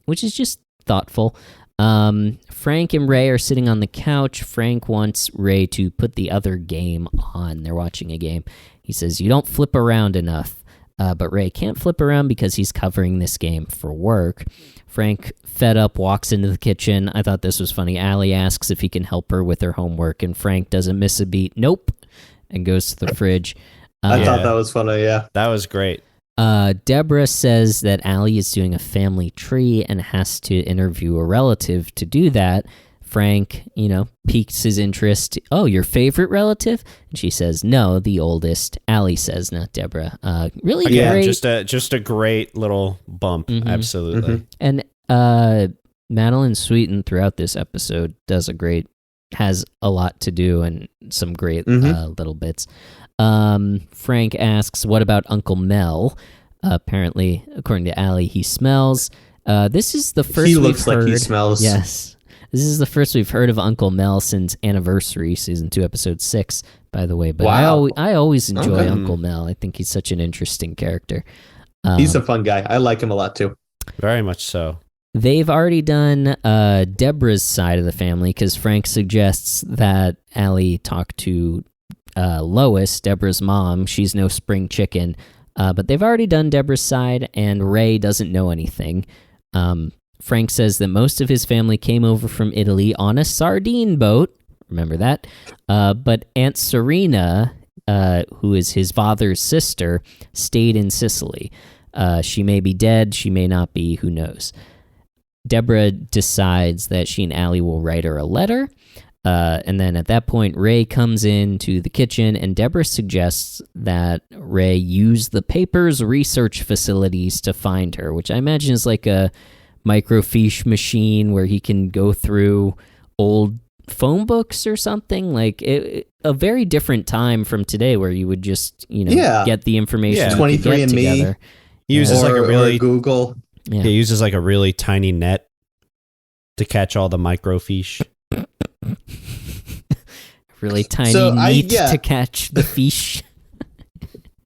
which is just thoughtful. Frank and Ray are sitting on the couch. Frank wants Ray to put the other game on. They're watching a game. He says, "You don't flip around enough." But Ray can't flip around because he's covering this game for work. Frank, fed up, walks into the kitchen. I thought this was funny. Allie asks if he can help her with her homework, and Frank doesn't miss a beat. Nope. And goes to the fridge. I thought that was funny, yeah. That was great. Deborah says that Allie is doing a family tree and has to interview a relative to do that. Frank, piques his interest. Oh, your favorite relative? And she says, no, the oldest. Allie says, not Deborah. Really great. Just a great little bump. Mm-hmm. Absolutely. Mm-hmm. And Madeline Sweeten throughout this episode has a lot to do and some great little bits. Frank asks, what about Uncle Mel? Apparently, according to Allie, he smells. This is the first he looks like he smells. Yes. This is the first we've heard of Uncle Mel since Anniversary, Season 2, Episode 6, by the way. But wow. I always enjoy Uncle Mel. I think he's such an interesting character. He's a fun guy. I like him a lot, too. Very much so. They've already done Deborah's side of the family because Frank suggests that Allie talk to Lois, Deborah's mom. She's no spring chicken. But they've already done Deborah's side, and Ray doesn't know anything. Frank says that most of his family came over from Italy on a sardine boat. Remember that? But Aunt Serena, who is his father's sister, stayed in Sicily. She may be dead. She may not be. Who knows? Deborah decides that she and Allie will write her a letter. And then at that point, Ray comes into the kitchen, and Deborah suggests that Ray use the paper's research facilities to find her, which I imagine is like a microfiche machine where he can go through old phone books or something. Like a very different time from today where you would just, get the information. 23andMe. He uses or Google. Yeah. He uses like a really tiny net to catch all the microfiche. Really tiny meat to catch the fish.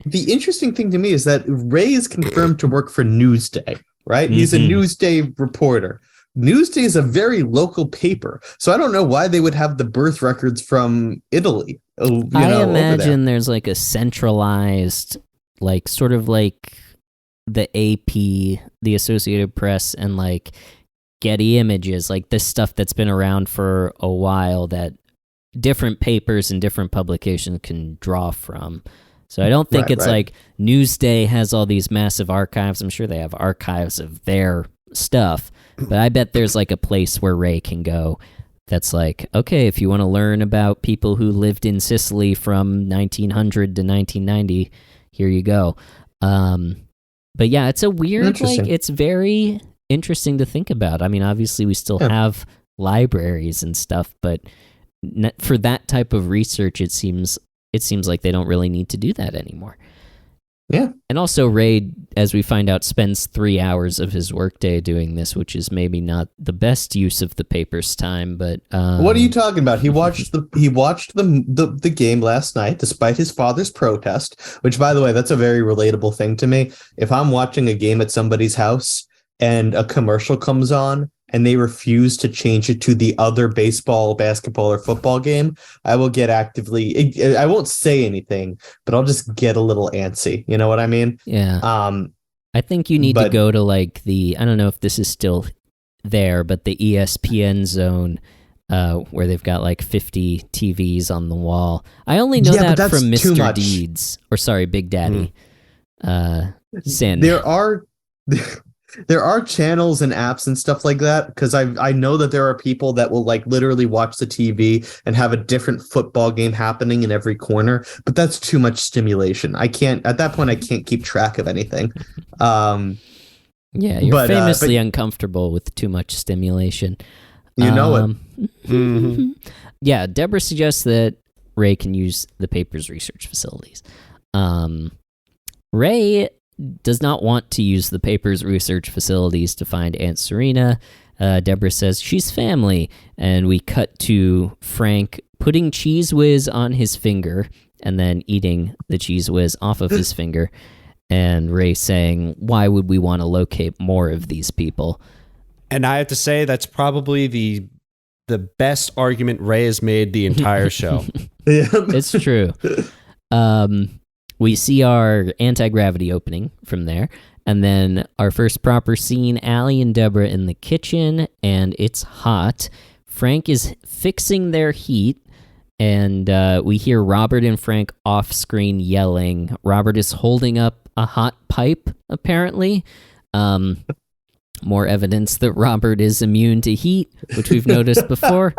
The interesting thing to me is that Ray is confirmed to work for Newsday, right? Mm-hmm. He's a Newsday reporter. Newsday is a very local paper, so I don't know why they would have the birth records from Italy. I imagine there's like a centralized, like sort of like the AP, the Associated Press, and like Getty Images, like this stuff that's been around for a while that different papers and different publications can draw from. So I don't think it's like Newsday has all these massive archives. I'm sure they have archives of their stuff, but I bet there's like a place where Ray can go that's like, okay, if you want to learn about people who lived in Sicily from 1900 to 1990, here you go. But yeah, it's a weird, like, it's very interesting to think about. I mean, obviously we still have libraries and stuff, but for that type of research, it seems like they don't really need to do that anymore. Yeah. And also Ray, as we find out, spends 3 hours of his workday doing this, which is maybe not the best use of the paper's time, but what are you talking about? He watched the game last night despite his father's protest, which, by the way, that's a very relatable thing to me. If I'm watching a game at somebody's house and a commercial comes on and they refuse to change it to the other baseball, basketball, or football game, I will get I won't say anything, but I'll just get a little antsy. You know what I mean? Yeah. I think you need to go to like I don't know if this is still there, but the ESPN zone where they've got like 50 TVs on the wall. I only know that from Mr. Deeds, or sorry, Big Daddy. Sin. There are channels and apps and stuff like that, because I know that there are people that will like literally watch the TV and have a different football game happening in every corner, but that's too much stimulation. At that point I can't keep track of anything. Yeah, you're famously uncomfortable with too much stimulation. You know it. Yeah, Deborah suggests that Ray can use the paper's research facilities. Ray does not want to use the paper's research facilities to find Aunt Serena. Deborah says she's family, and we cut to Frank putting Cheese Whiz on his finger and then eating the Cheese Whiz off of his finger, and Ray saying, why would we want to locate more of these people? And I have to say that's probably the best argument Ray has made the entire show. It's true. We see our anti-gravity opening from there, and then our first proper scene, Allie and Deborah in the kitchen, and it's hot. Frank is fixing their heat, and we hear Robert and Frank off-screen yelling. Robert is holding up a hot pipe, apparently. More evidence that Robert is immune to heat, which we've noticed before.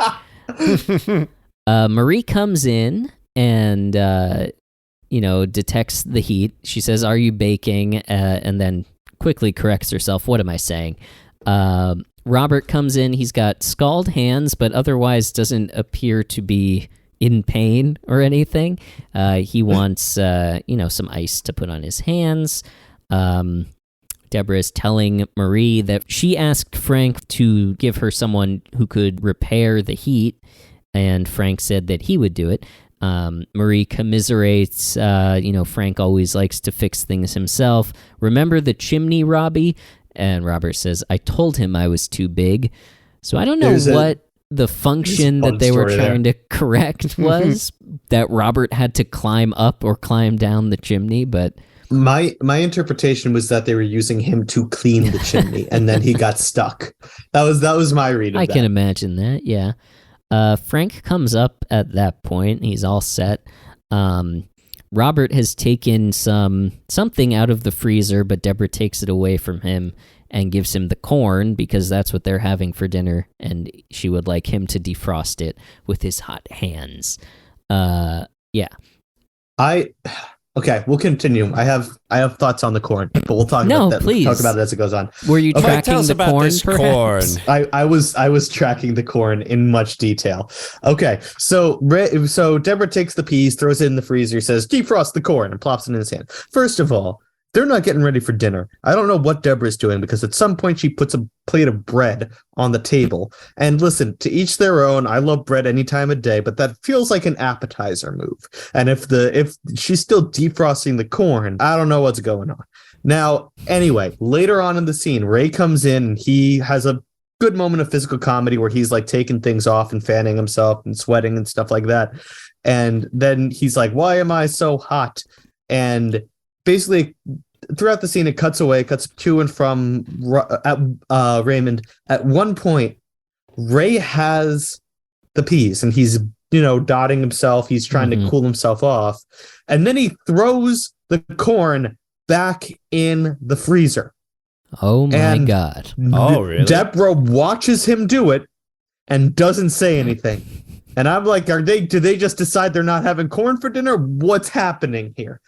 Marie comes in and, detects the heat. She says, "Are you baking?" And then quickly corrects herself. What am I saying? Robert comes in. He's got scald hands, but otherwise doesn't appear to be in pain or anything. He wants, some ice to put on his hands. Deborah is telling Marie that she asked Frank to give her someone who could repair the heat, and Frank said that he would do it. Marie commiserates, Frank always likes to fix things himself. "Remember the chimney, Robbie?" And Robert says, "I told him I was too big." So I don't know what the function that they were trying to correct was, that Robert had to climb up or climb down the chimney, but... My interpretation was that they were using him to clean the chimney, and then he got stuck. That was my read of I that. can imagine that, yeah. Frank comes up at that point. He's all set. Robert has taken something out of the freezer, but Deborah takes it away from him and gives him the corn because that's what they're having for dinner, and she would like him to defrost it with his hot hands. Yeah. Okay, we'll continue. I have thoughts on the corn, but we'll talk about that. Please. Talk about it as it goes on. Were you tracking the corn? Corn. I was tracking the corn in much detail. Okay, so Deborah takes the peas, throws it in the freezer, says defrost the corn, and plops it in his hand. First of all, they're not getting ready for dinner. I don't know what Deborah's doing, because at some point she puts a plate of bread on the table. And listen, to each their own. I love bread any time of day, but that feels like an appetizer move. And if she's still defrosting the corn, I don't know what's going on. Now, anyway, later on in the scene, Ray comes in and he has a good moment of physical comedy where he's like taking things off and fanning himself and sweating and stuff like that. And then he's like, "Why am I so hot?" And basically, throughout the scene, it cuts to and from Raymond. At one point, Ray has the peas, and he's dotting himself. He's trying to cool himself off, and then he throws the corn back in the freezer. Oh my God! Oh, really? Deborah watches him do it and doesn't say anything. And I'm like, do they just decide they're not having corn for dinner? What's happening here?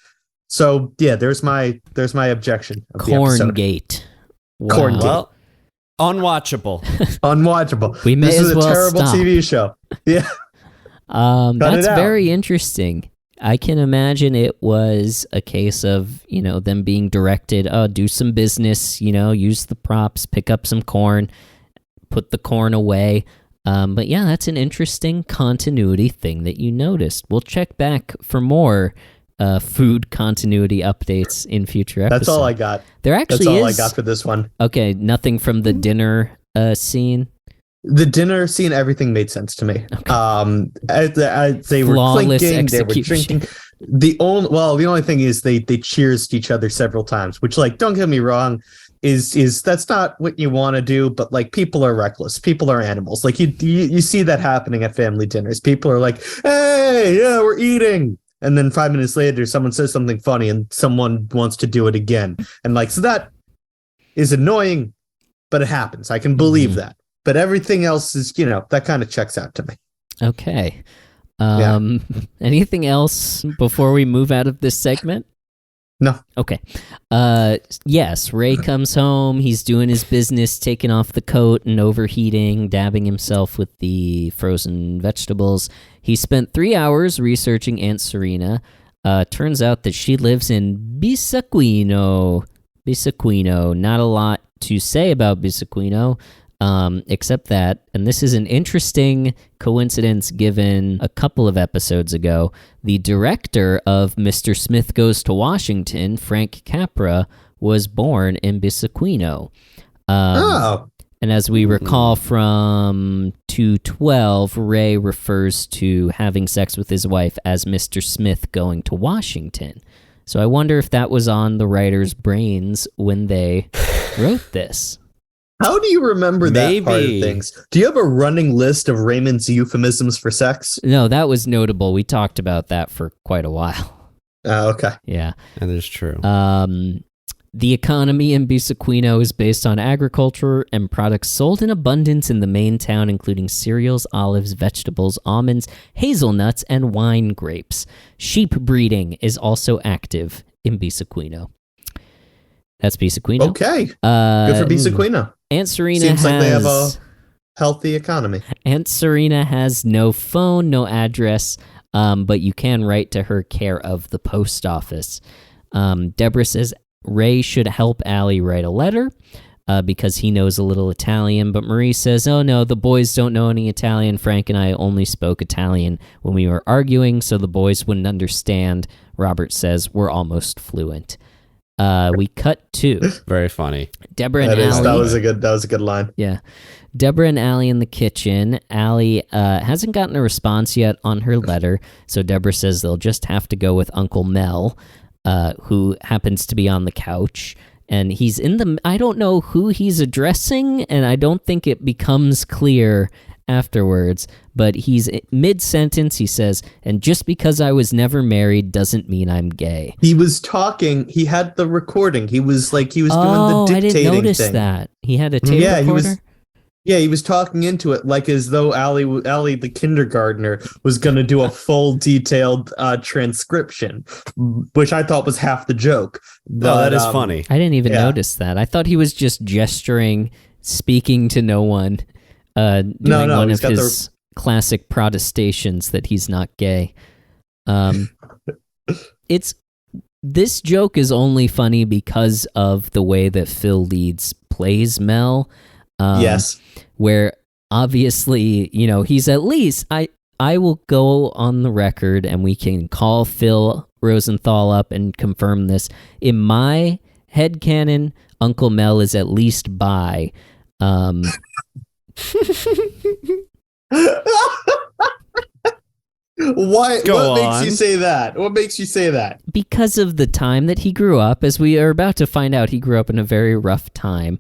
So yeah, there's my objection. Corngate. Wow. Corngate. Well, unwatchable. Unwatchable. We may this as is a well terrible stop. TV show. Yeah. That's very interesting. I can imagine it was a case of, them being directed, do some business, use the props, pick up some corn, put the corn away. But yeah, that's an interesting continuity thing that you noticed. We'll check back for more food continuity updates in future episodes. That's all I got. That's all I got for this one. Okay, nothing from the dinner scene. The dinner scene, everything made sense to me. Okay. They were clinking, they were drinking. The only thing is they cheersed each other several times, which, like, don't get me wrong, is that's not what you want to do, but like, people are reckless, people are animals. Like you see that happening at family dinners. People are like, "Hey, yeah, we're eating." And then 5 minutes later, someone says something funny and someone wants to do it again. And like, so that is annoying, but it happens. I can believe that. But everything else is, that kind of checks out to me. Okay. Anything else before we move out of this segment? No. Okay. Yes, Ray comes home. He's doing his business, taking off the coat and overheating, dabbing himself with the frozen vegetables. He spent 3 hours researching Aunt Serena. Turns out that she lives in Bisaquino. Not a lot to say about Bisaquino, except that, and this is an interesting coincidence given a couple of episodes ago, the director of Mr. Smith Goes to Washington, Frank Capra, was born in Bisaquino. And as we recall from 212, Ray refers to having sex with his wife as Mr. Smith going to Washington. So I wonder if that was on the writer's brains when they wrote this. How do you remember that part of things? Do you have a running list of Raymond's euphemisms for sex? No, that was notable. We talked about that for quite a while. Okay. Yeah. That is true. The economy in Bisaquino is based on agriculture and products sold in abundance in the main town, including cereals, olives, vegetables, almonds, hazelnuts, and wine grapes. Sheep breeding is also active in Bisaquino. That's Bisaquino. Okay. Good for Bisaquino. Aunt Serena Seems like they have a healthy economy. Aunt Serena has no phone, no address, but you can write to her care of the post office. Deborah says Ray should help Allie write a letter because he knows a little Italian, but Marie says, oh no, the boys don't know any Italian. Frank and I only spoke Italian when we were arguing, so the boys wouldn't understand. Robert says, we're almost fluent. We cut to very funny. Deborah and Allie. That was a good line. Yeah. Deborah and Allie in the kitchen. Allie hasn't gotten a response yet on her letter, so Deborah says they'll just have to go with Uncle Mel, who happens to be on the couch. And he's I don't know who he's addressing, and I don't think it becomes clear afterwards, but he's mid-sentence. He says, and just because I was never married doesn't mean I'm gay. He was talking. He had the recording. He was doing the dictating thing. I didn't notice that. He had a tape recorder? He was talking into it like as though Allie the kindergartner was going to do a full detailed transcription, which I thought was half the joke. No, that is funny. I didn't even notice that. I thought he was just gesturing, speaking to no one, doing one of his classic protestations that he's not gay. This joke is only funny because of the way that Phil Leeds plays Mel. Yes. Where obviously, he's at least, I will go on the record and we can call Phil Rosenthal up and confirm this. In my headcanon, Uncle Mel is at least bi. What makes you say that? What makes you say that? Because of the time that he grew up. As we are about to find out, he grew up in a very rough time.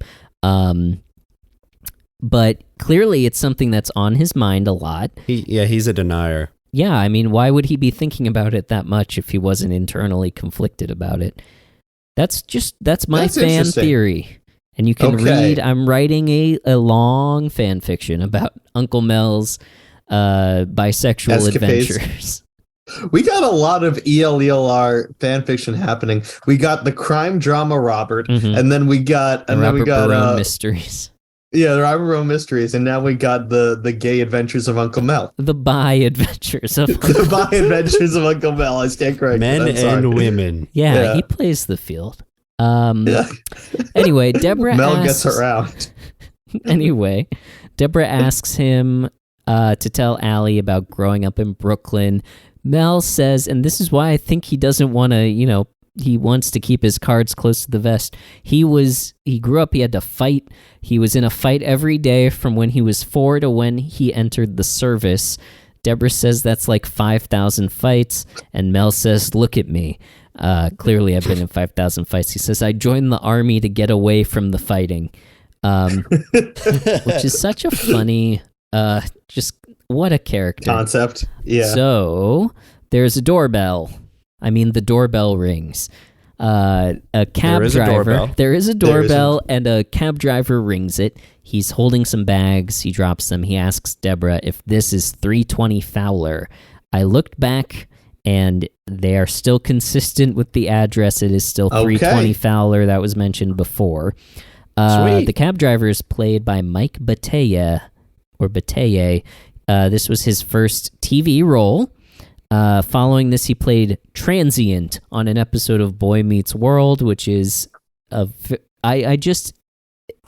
But clearly it's something that's on his mind a lot. He's a denier. Yeah, I mean, why would he be thinking about it that much if he wasn't internally conflicted about it? That's my fan theory. And you can read, I'm writing a long fan fiction about Uncle Mel's bisexual adventures. We got a lot of ELELR fan fiction happening. We got the crime drama Robert, and then we got mysteries. Yeah, the Robert Barone mysteries, and now we got the gay adventures of Uncle Mel. The bi adventures of the bi adventures of Uncle Mel. I stand corrected. Men and women. Yeah, he plays the field. Anyway, Deborah Mel gets around. Anyway, Deborah asks him to tell Allie about growing up in Brooklyn. Mel says, and this is why I think he doesn't want to, he wants to keep his cards close to the vest. He grew up, he had to fight. He was in a fight every day from when he was 4 to when he entered the service. Deborah says that's like 5,000 fights. And Mel says, look at me. Clearly I've been in 5,000 fights. He says, I joined the army to get away from the fighting. Which is such a funny, just what a character. Concept. Yeah. So there's a doorbell. I mean, the doorbell rings. A cab driver. There is a doorbell, and a cab driver rings it. He's holding some bags. He drops them. He asks Deborah if this is 320 Fowler. I looked back, and they are still consistent with the address. It is still 320 Fowler. That was mentioned before. The cab driver is played by Mike Bataille. This was his first TV role. Following this, he played Transient on an episode of Boy Meets World, which is I just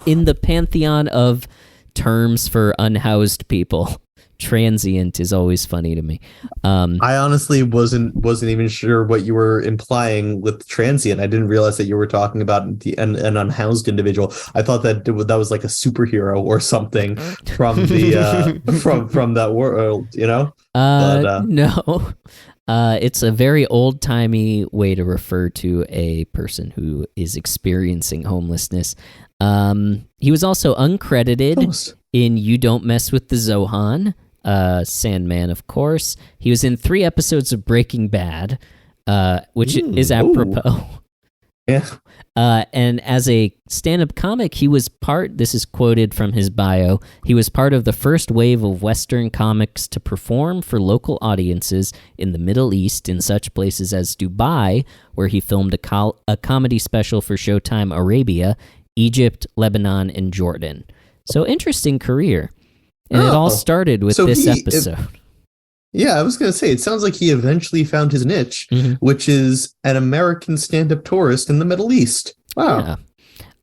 in the pantheon of terms for unhoused people. Transient is always funny to me. I honestly wasn't even sure what you were implying with transient. I didn't realize that you were talking about an unhoused individual. I thought that was like a superhero or something from the from that world, No. It's a very old-timey way to refer to a person who is experiencing homelessness. He was also uncredited in You Don't Mess with the Zohan. Sandman, of course. He was in 3 episodes of Breaking Bad, which is apropos. Yeah. And as a stand-up comic, this is quoted from his bio, he was part of the first wave of Western comics to perform for local audiences in the Middle East in such places as Dubai, where he filmed a comedy special for Showtime Arabia, Egypt, Lebanon, and Jordan. So interesting career. And it all started with this episode. Yeah, I was going to say, it sounds like he eventually found his niche, which is an American stand-up tourist in the Middle East. Wow.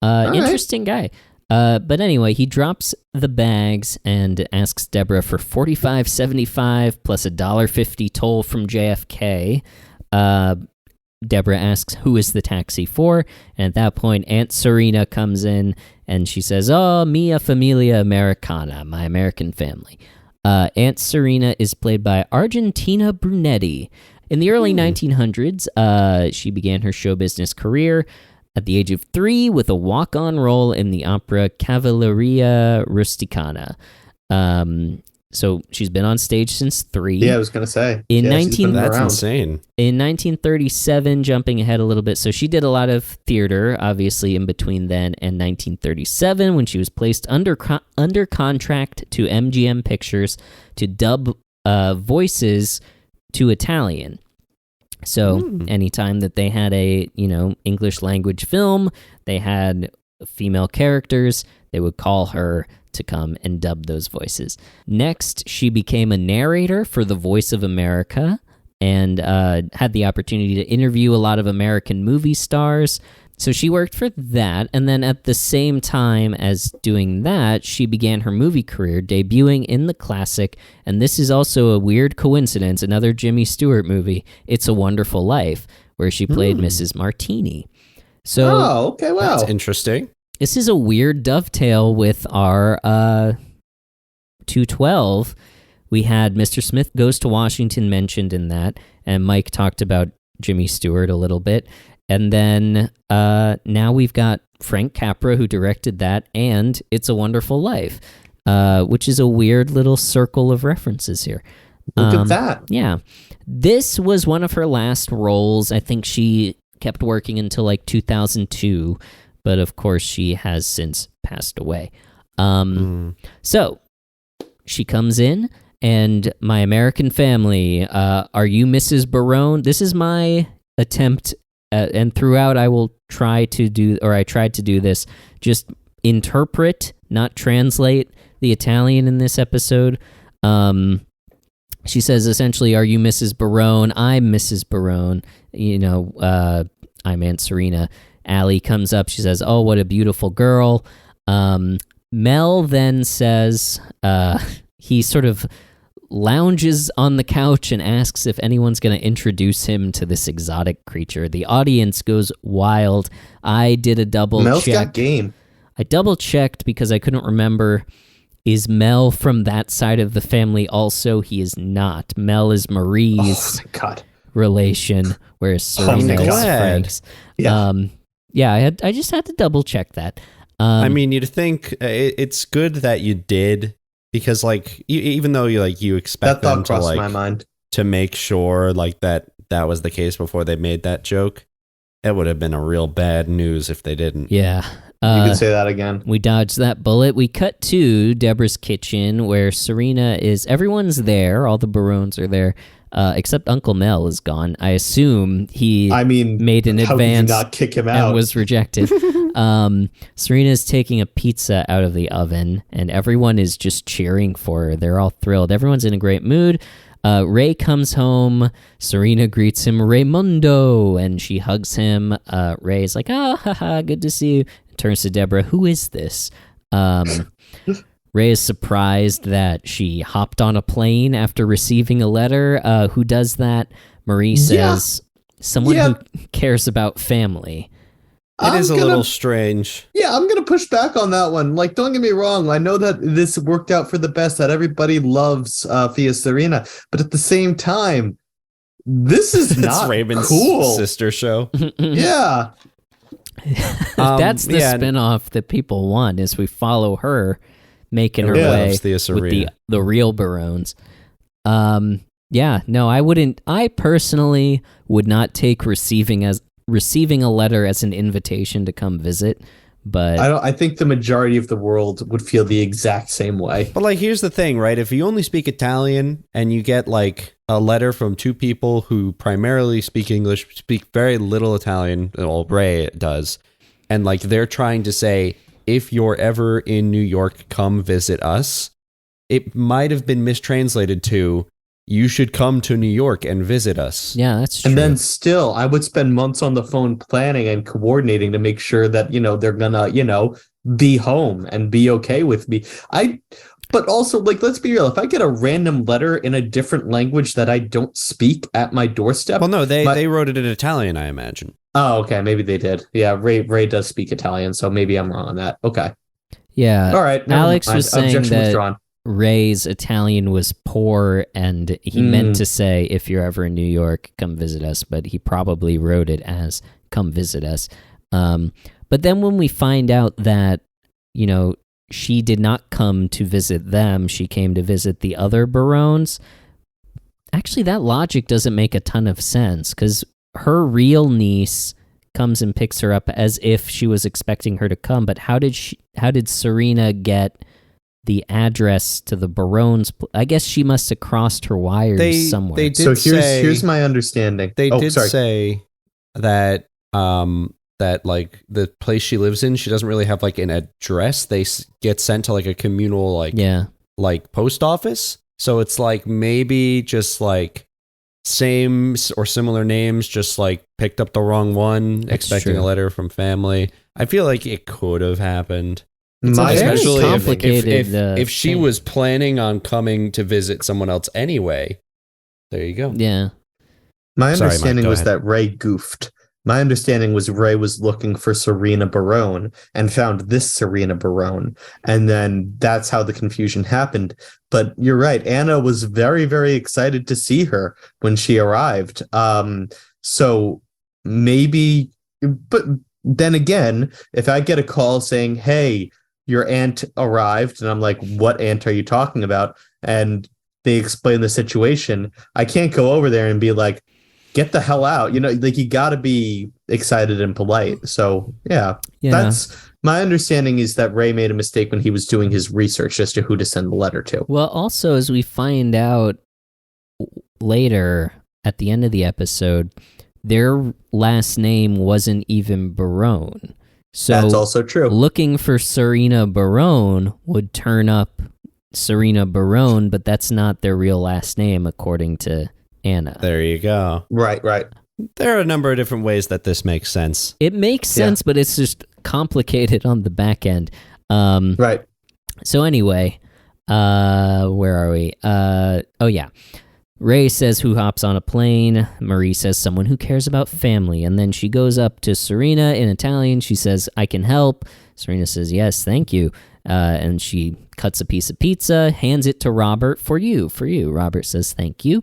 Yeah. Interesting guy. But anyway, he drops the bags and asks Deborah for $45.75 plus $1.50 toll from JFK. Deborah asks, who is the taxi for? And at that point, Aunt Serena comes in and she says, oh, mia familia Americana, my American family. Aunt Serena is played by Argentina Brunetti. In the early 1900s, she began her show business career at the age of 3 with a walk-on role in the opera Cavalleria Rusticana. So she's been on stage since 3. Yeah, I was going to say. That's insane. In 1937, jumping ahead a little bit, so she did a lot of theater, obviously, in between then and 1937, when she was placed under contract to MGM Pictures to dub voices to Italian. So anytime that they had a, English language film, they had female characters, they would call her to come and dub those voices. Next, she became a narrator for The Voice of America and had the opportunity to interview a lot of American movie stars. So she worked for that, and then at the same time as doing that, she began her movie career, debuting in the classic, and this is also a weird coincidence, another Jimmy Stewart movie, It's a Wonderful Life, where she played Mrs. Martini. So, okay, wow. That's interesting. This is a weird dovetail with our 212. We had Mr. Smith Goes to Washington mentioned in that, and Mike talked about Jimmy Stewart a little bit. And then now we've got Frank Capra, who directed that, and It's a Wonderful Life, which is a weird little circle of references here. Look at that. Yeah. This was one of her last roles. I think she kept working until like 2002. But of course, she has since passed away. So she comes in, and my American family, are you Mrs. Barone? This is my attempt, and throughout I will try to do, or I tried to do this, just interpret, not translate the Italian in this episode. She says essentially, are you Mrs. Barone? I'm Mrs. Barone. I'm Aunt Serena. Allie comes up. She says, oh, what a beautiful girl. Mel then says, he sort of lounges on the couch and asks if anyone's going to introduce him to this exotic creature. The audience goes wild. I did a double check. Mel's got game. I double checked because I couldn't remember. Is Mel from that side of the family also? He is not. Mel is Marie's relation, whereas Serena is Frank's. Yeah. I just had to double check that. I mean, you'd think it's good that you did, because even though you expect them to my mind to make sure that was the case before they made that joke, it would have been a real bad news if they didn't. Yeah. You could say that again. We dodged that bullet. We cut to Deborah's kitchen where Serena is. Everyone's there. All the Barones are there. Except Uncle Mel is gone. I assume he made an advance not kick him out? And was rejected. Serena's taking a pizza out of the oven, and everyone is just cheering for her. They're all thrilled. Everyone's in a great mood. Ray comes home. Serena greets him, Raymundo, and she hugs him. Ray's like, haha, good to see you. Turns to Deborah, who is this? Ray is surprised that she hopped on a plane after receiving a letter. Who does that? Marie says, someone who cares about family. It is a little strange. Yeah, I'm going to push back on that one. Don't get me wrong. I know that this worked out for the best, that everybody loves Fia Serena. But at the same time, this is not Raymond's cool. sister show. Yeah. That's the spinoff that people want, is we follow her making her way with the real Barones. I wouldn't. I personally would not take receiving receiving a letter as an invitation to come visit. But I think the majority of the world would feel the exact same way. But like, here's the thing, right? If you only speak Italian and you get like a letter from two people who primarily speak English, speak very little Italian, well, Ray does, and like they're trying to say, if you're ever in New York, come visit us. It might have been mistranslated to, you should come to New York and visit us. Yeah, that's true. And then still, I would spend months on the phone planning and coordinating to make sure that, they're gonna, be home and be okay with me. But also, like, let's be real. If I get a random letter in a different language that I don't speak at my doorstep. Well, no, they wrote it in Italian, I imagine. Oh, okay. Maybe they did. Yeah, Ray does speak Italian, so maybe I'm wrong on that. Okay. Yeah. All right. Alex was saying Objection that withdrawn. Ray's Italian was poor, and he meant to say, if you're ever in New York, come visit us, but he probably wrote it as, come visit us. But then when we find out that, she did not come to visit them, she came to visit the other Barones, actually that logic doesn't make a ton of sense, because her real niece comes and picks her up as if she was expecting her to come, but how did Serena get the address to the Barones? I guess she must have crossed her wires somewhere. They did here's my understanding. They did say that that like the place she lives in, she doesn't really have like an address. They get sent to like a communal like post office. So it's like maybe just like same or similar names, just like picked up the wrong one, expecting a letter from family. I feel like it could have happened. Especially if she was planning on coming to visit someone else anyway. There you go. Yeah. My understanding was that Ray goofed. My understanding was Ray was looking for Serena Barone and found this Serena Barone. And then that's how the confusion happened. But you're right. Anna was very, very excited to see her when she arrived. So maybe, but then again, if I get a call saying, hey, your aunt arrived, and I'm like, what aunt are you talking about? And they explain the situation, I can't go over there and be like, get the hell out. Like, you got to be excited and polite. So yeah, that's my understanding, is that Ray made a mistake when he was doing his research as to who to send the letter to. Well, also, as we find out later at the end of the episode, their last name wasn't even Barone. So that's also true. Looking for Serena Barone would turn up Serena Barone, but that's not their real last name, according to Anna. There you go. Right. There are a number of different ways that this makes sense. It makes sense, but it's just complicated on the back end. Right. So anyway, where are we? Oh yeah. Ray says, who hops on a plane? Marie says, someone who cares about family. And then she goes up to Serena in Italian. She says, I can help. Serena says, yes, thank you. And she cuts a piece of pizza, hands it to Robert. For you. Robert says, thank you.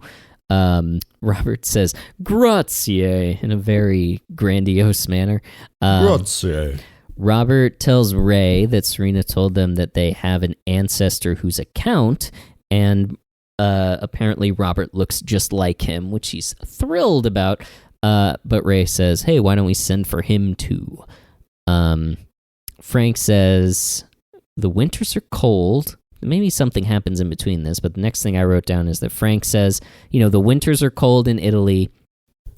Robert says, grazie, in a very grandiose manner. Grazie. Robert tells Ray that Serena told them that they have an ancestor whose account, and apparently Robert looks just like him, which he's thrilled about. But Ray says, hey, why don't we send for him too? Frank says, the winters are cold. Maybe something happens in between this, but the next thing I wrote down is that Frank says, the winters are cold in Italy,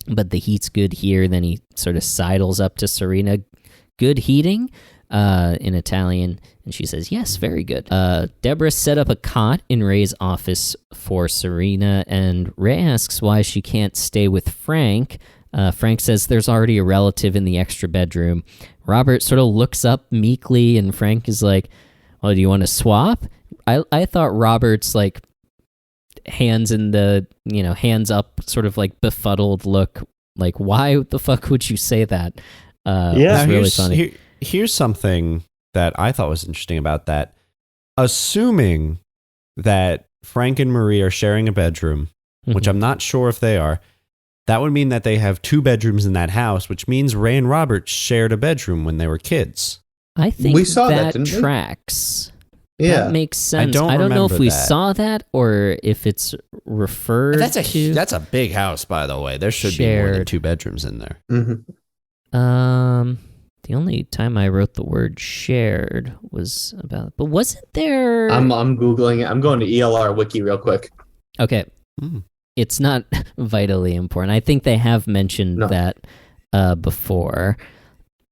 but the heat's good here. Then he sort of sidles up to Serena. Good heating? In Italian, and she says, yes, very good. Deborah set up a cot in Ray's office for Serena, and Ray asks why she can't stay with Frank. Frank says there's already a relative in the extra bedroom. Robert sort of looks up meekly, and Frank is like, well, do you want to swap? I thought Robert's like hands in the, hands up, sort of like befuddled look, like, why the fuck would you say that? It's really funny. Here's something that I thought was interesting about that. Assuming that Frank and Marie are sharing a bedroom, which I'm not sure if they are, that would mean that they have two bedrooms in that house, which means Ray and Robert shared a bedroom when they were kids. I think we saw that tracks. Yeah. That makes sense. I don't know if we saw that or if it's referred to. That's a big house, by the way. There should be more than two bedrooms in there. Mm-hmm. The only time I wrote the word shared was about, but wasn't there? I'm Googling it. I'm going to ELR Wiki real quick. Okay. It's not vitally important. I think they have mentioned that before,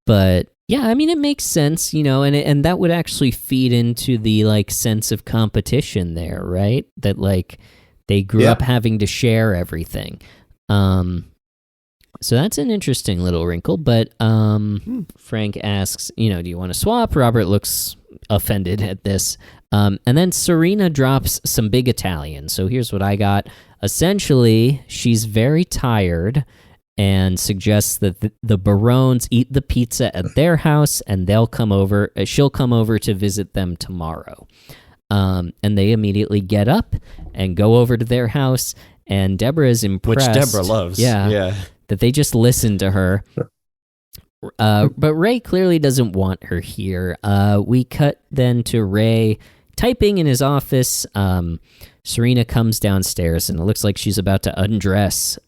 but yeah, I mean, it makes sense, and that would actually feed into the like sense of competition there, right? That like they grew up having to share everything. So that's an interesting little wrinkle, but Frank asks, do you want to swap? Robert looks offended at this. And then Serena drops some big Italian. So here's what I got. Essentially, she's very tired and suggests that the Barones eat the pizza at their house and she'll come over to visit them tomorrow. And they immediately get up and go over to their house, and Deborah is impressed. Which Deborah loves. Yeah. That they just listen to her. But Ray clearly doesn't want her here. We cut then to Ray typing in his office. Serena comes downstairs, and it looks like she's about to undress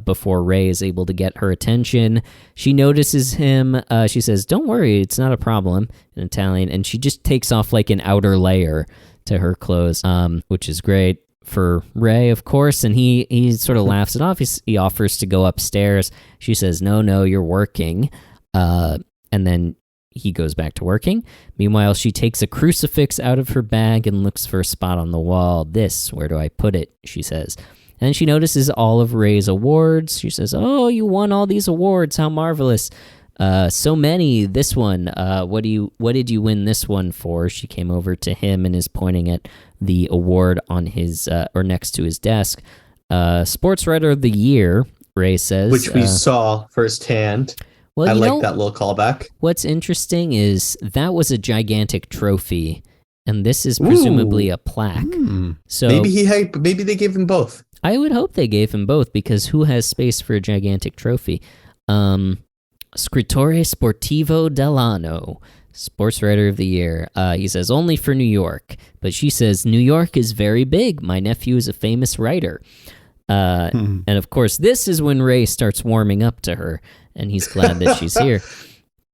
before Ray is able to get her attention. She notices him. She says, "Don't worry, it's not a problem," in Italian, and she just takes off like an outer layer to her clothes, which is great for Ray, of course, and he sort of laughs it off. He offers to go upstairs. She says, no, you're working, and then he goes back to working. Meanwhile, she takes a crucifix out of her bag and looks for a spot on the wall. Where do I put it, she says. And she notices all of Ray's awards. She says, oh, you won all these awards, how marvelous. So many. This one, what did you win this one for? She came over to him and is pointing at the award on his or next to his desk. Sports Writer of the Year, Ray says, which we saw firsthand. Well, I like that little callback. What's interesting is that was a gigantic trophy, and this is presumably a plaque. So maybe they gave him both. I would hope they gave him both, because who has space for a gigantic trophy? Scrittore Sportivo dell'Anno, Sports Writer of the Year. He says, only for New York. But she says, New York is very big. My nephew is a famous writer. And of course, this is when Ray starts warming up to her, and he's glad that she's here.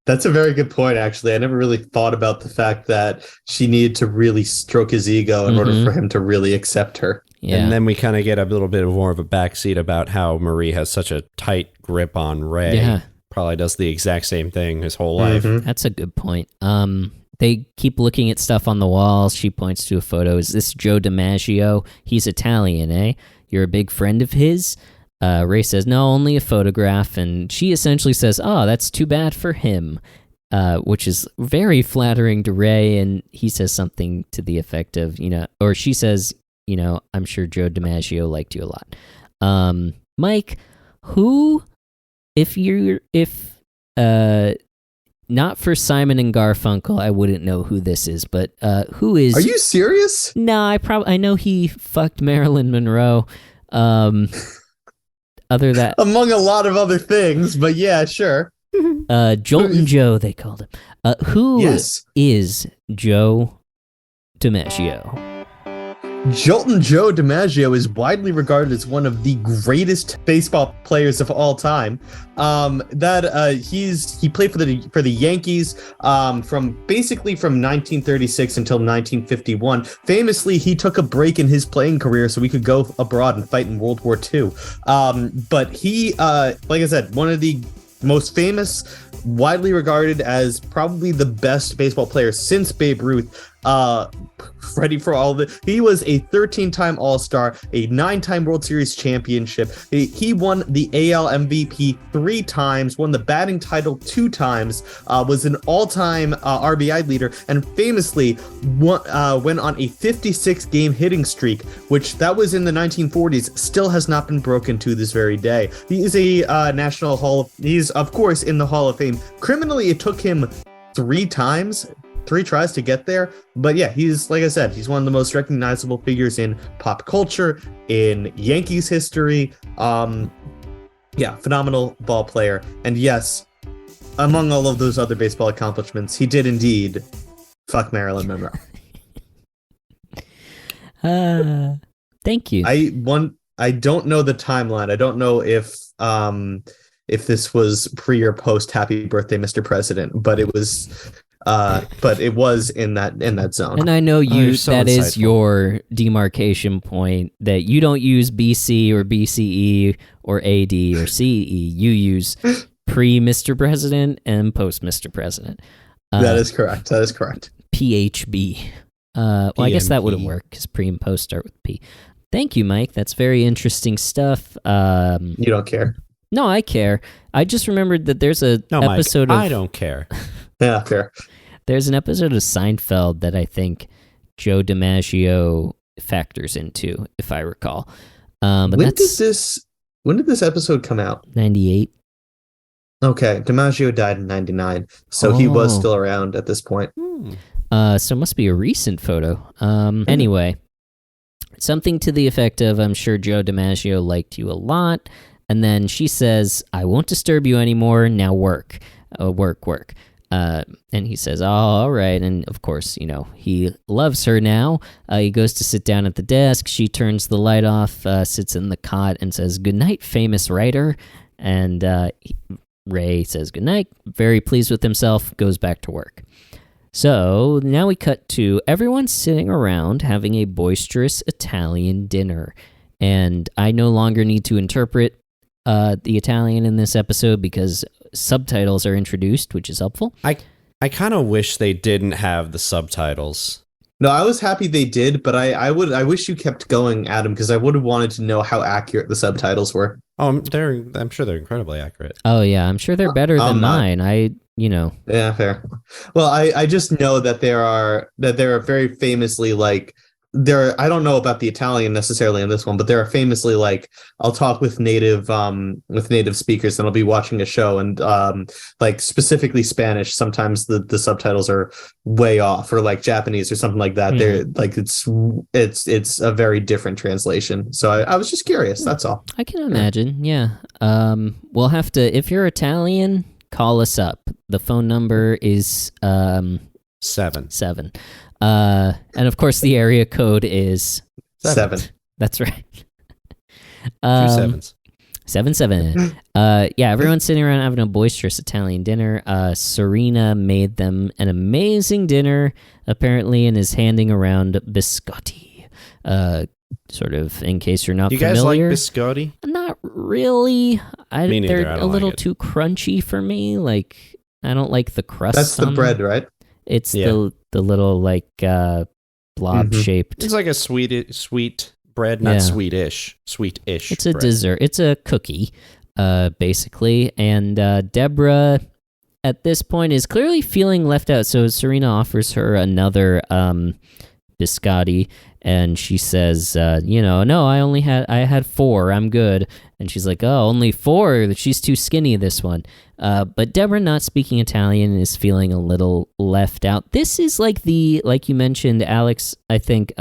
That's a very good point, actually. I never really thought about the fact that she needed to really stroke his ego in order for him to really accept her. Yeah. And then we kind of get a little bit more of a backseat about how Marie has such a tight grip on Ray. Yeah. Probably does the exact same thing his whole life. That's a good point. They keep looking at stuff on the walls. She points to a photo. Is this Joe DiMaggio? He's Italian, eh? You're a big friend of his? Ray says, no, only a photograph. And she essentially says, oh, that's too bad for him, which is very flattering to Ray. And he says something to the effect of, or she says, I'm sure Joe DiMaggio liked you a lot. Mike, who... If not for Simon and Garfunkel, I wouldn't know who this is, but who is... Are you serious? No, I know he fucked Marilyn Monroe. Other that... Among a lot of other things, but yeah, sure. Jolton Joe, they called him. Who is Joe DiMaggio? Jolton Joe DiMaggio is widely regarded as one of the greatest baseball players of all time. He played for the Yankees from 1936 until 1951. Famously, he took a break in his playing career so he could go abroad and fight in World War II. But he, like I said, one of the most famous, widely regarded as probably the best baseball player since Babe Ruth. Ready for all of it. He was a 13-time All-Star, a 9-time World Series championship. He won the AL MVP 3 times, won the batting title 2 times, was an all-time RBI leader, and famously went on a 56-game hitting streak, which that was in the 1940s, still has not been broken to this very day. He is a he's of course in the Hall of Fame. Criminally, it took him 3 tries to get there, but yeah, he's, like I said, he's one of the most recognizable figures in pop culture, in Yankees history. Phenomenal ball player. And yes, among all of those other baseball accomplishments, he did indeed fuck Marilyn Monroe. Thank you. I don't know the timeline. I don't know if if this was pre or post Happy Birthday, Mr. President, but it was in that zone. And I know that is your demarcation point, that you don't use BC or BCE or AD or CE. You use pre Mr. President and post Mr. President. That is correct. PHB. Well, I guess that wouldn't work because pre and post start with P. Thank you, Mike. That's very interesting stuff. You don't care. No, I care. I just remembered that there's a episode Mike, of... I don't care. Yeah, fair. There's an episode of Seinfeld that I think Joe DiMaggio factors into, if I recall. When did this episode come out? 98. Okay, DiMaggio died in 99, so he was still around at this point. So it must be a recent photo. Anyway, something to the effect of, I'm sure Joe DiMaggio liked you a lot. And then she says, I won't disturb you anymore. Now work. Work. And he says, oh, all right. And of course, he loves her now. He goes to sit down at the desk. She turns the light off, sits in the cot and says, good night, famous writer. And Ray says good night, very pleased with himself, goes back to work. So now we cut to everyone sitting around having a boisterous Italian dinner. And I no longer need to interpret the Italian in this episode because subtitles are introduced, which is helpful. I kind of wish they didn't have the subtitles. No, I was happy they did, but I wish you kept going, Adam, because I would have wanted to know how accurate the subtitles were. Oh, I'm sure they're incredibly accurate. Oh yeah, I'm sure they're better than mine. Yeah, fair. Well, I just know that there are very famously I don't know about the Italian necessarily in this one, but there are famously I'll talk with native speakers and I'll be watching a show and specifically Spanish. Sometimes the subtitles are way off, or Japanese or something like that. Mm-hmm. They're it's a very different translation. So I was just curious. That's all. I can imagine. Yeah. We'll have to, if you're Italian, call us up. The phone number is 7. And of course, the area code is 7. That's right. 2 7s. 7. Yeah, everyone's sitting around having a boisterous Italian dinner. Serena made them an amazing dinner, apparently, and is handing around biscotti. Sort of, in case you're not familiar. You guys like biscotti? Not really. Me neither. They're a little too crunchy for me. I don't like the crust. That's the bread, right? It's the little blob shaped. It's like a sweet bread, not sweetish. It's a bread. dessert. It's a cookie, basically. And Deborah, at this point, is clearly feeling left out. So Serena offers her another biscotti, and she says, no, I had 4. I'm good. And she's like, oh, only 4. She's too skinny, this one. But Deborah, not speaking Italian, is feeling a little left out. This is like you mentioned, Alex, I think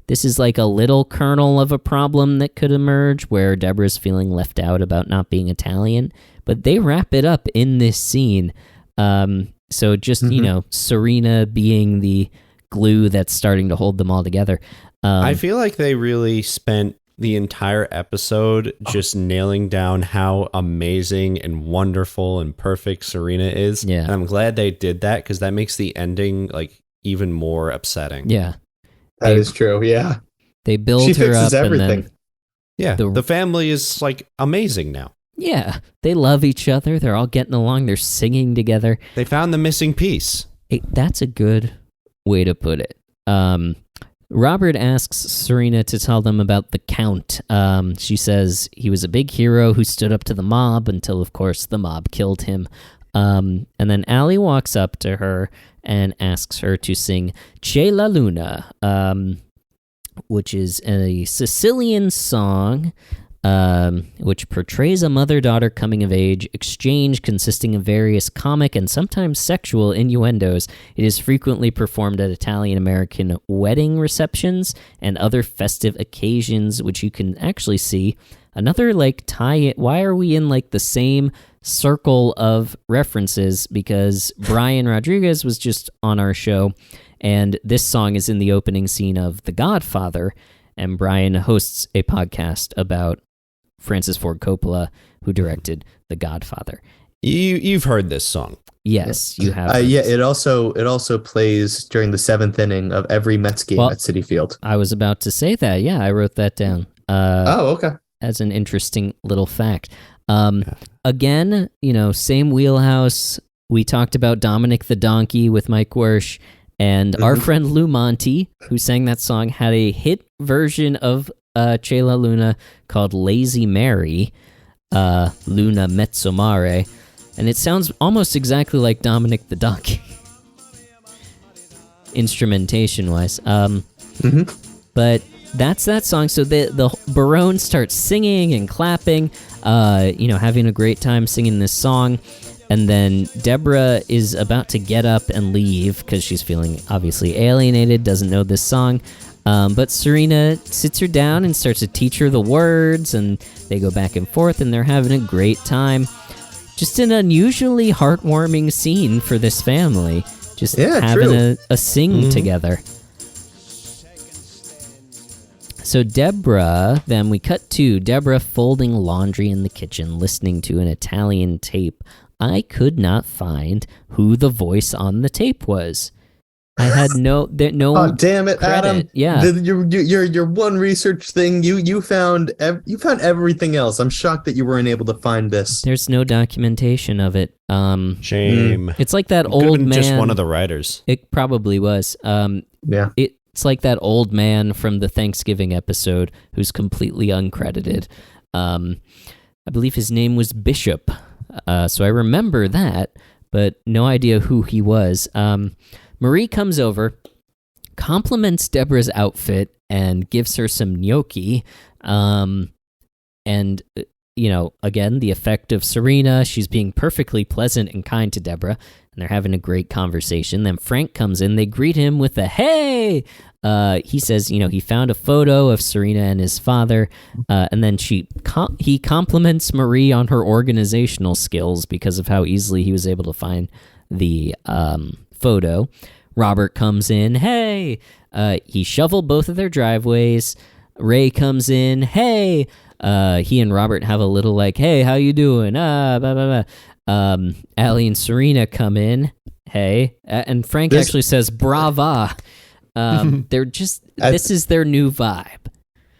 this is like a little kernel of a problem that could emerge where Deborah's feeling left out about not being Italian. But they wrap it up in this scene. So just, Serena being the glue that's starting to hold them all together. I feel like they really spent the entire episode just nailing down how amazing and wonderful and perfect Serena is. Yeah. And I'm glad they did that because that makes the ending even more upsetting. Yeah. That is true. Yeah. They build she her fixes up everything. And then the family is amazing now. Yeah. They love each other. They're all getting along. They're singing together. They found the missing piece. Hey, that's a good way to put it. Robert asks Serena to tell them about the Count. She says he was a big hero who stood up to the mob until, of course, the mob killed him. And then Allie walks up to her and asks her to sing C'è la Luna, which is a Sicilian song which portrays a mother-daughter coming-of-age exchange consisting of various comic and sometimes sexual innuendos. It is frequently performed at Italian-American wedding receptions and other festive occasions, which you can actually see. Another, tie... Why are we in, the same circle of references? Because Brian Rodriguez was just on our show, and this song is in the opening scene of The Godfather, and Brian hosts a podcast about Francis Ford Coppola, who directed The Godfather. You've heard this song. Yes, you have. It also plays during the 7th inning of every Mets game at Citi Field. I was about to say that. Yeah, I wrote that down. Okay. As an interesting little fact. Again, same wheelhouse. We talked about Dominic the Donkey with Mike Wersch, and our friend Lou Monte, who sang that song, had a hit version of Che La Luna called Lazy Mary, Luna Mezzo Mare. And it sounds almost exactly like Dominic the Donkey, instrumentation-wise. But that's that song. So the Barone starts singing and clapping, having a great time singing this song. And then Deborah is about to get up and leave because she's feeling obviously alienated, doesn't know this song. But Serena sits her down and starts to teach her the words, and they go back and forth, and they're having a great time. Just an unusually heartwarming scene for this family. Just having a sing together. So Deborah, then we cut to Deborah folding laundry in the kitchen, listening to an Italian tape. I could not find who the voice on the tape was. I had no. Oh, damn it, credit. Adam! Yeah, your one research thing. You found everything else. I'm shocked that you weren't able to find this. There's no documentation of it. Shame. It's like that old man. Just one of the writers. It probably was. Yeah. It's like that old man from the Thanksgiving episode who's completely uncredited. I believe his name was Bishop. So I remember that, but no idea who he was. Marie comes over, compliments Deborah's outfit, and gives her some gnocchi. And, again, the effect of Serena. She's being perfectly pleasant and kind to Deborah, and they're having a great conversation. Then Frank comes in. They greet him with a, hey! He says, he found a photo of Serena and his father, and then he compliments Marie on her organizational skills because of how easily he was able to find the photo. Robert comes in, hey! He shoveled both of their driveways. Ray comes in, hey! He and Robert have a little hey, how you doing? Blah, blah, blah. Allie and Serena come in, hey. And Frank actually says, brava. They're just, this is their new vibe.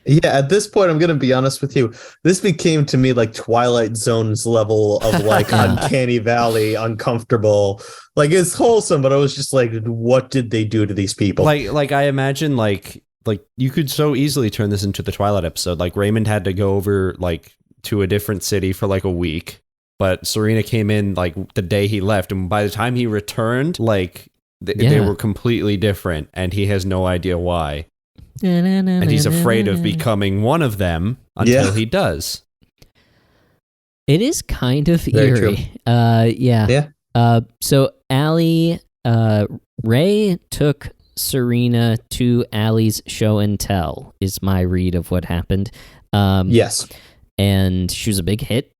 Yeah, at this point, I'm going to be honest with you. This became to me like Twilight Zone's level of Uncanny Valley, uncomfortable. It's wholesome, but I was just like, what did they do to these people? Like I imagine like you could so easily turn this into the Twilight episode. Like Raymond had to go over to a different city for a week, but Serena came in the day he left, and by the time he returned, they were completely different, and he has no idea why. And he's afraid of becoming one of them until he does. It is kind of Very eerie. True. Yeah. So Allie, Ray took Serena to Allie's show and tell, is my read of what happened. Yes. And she was a big hit.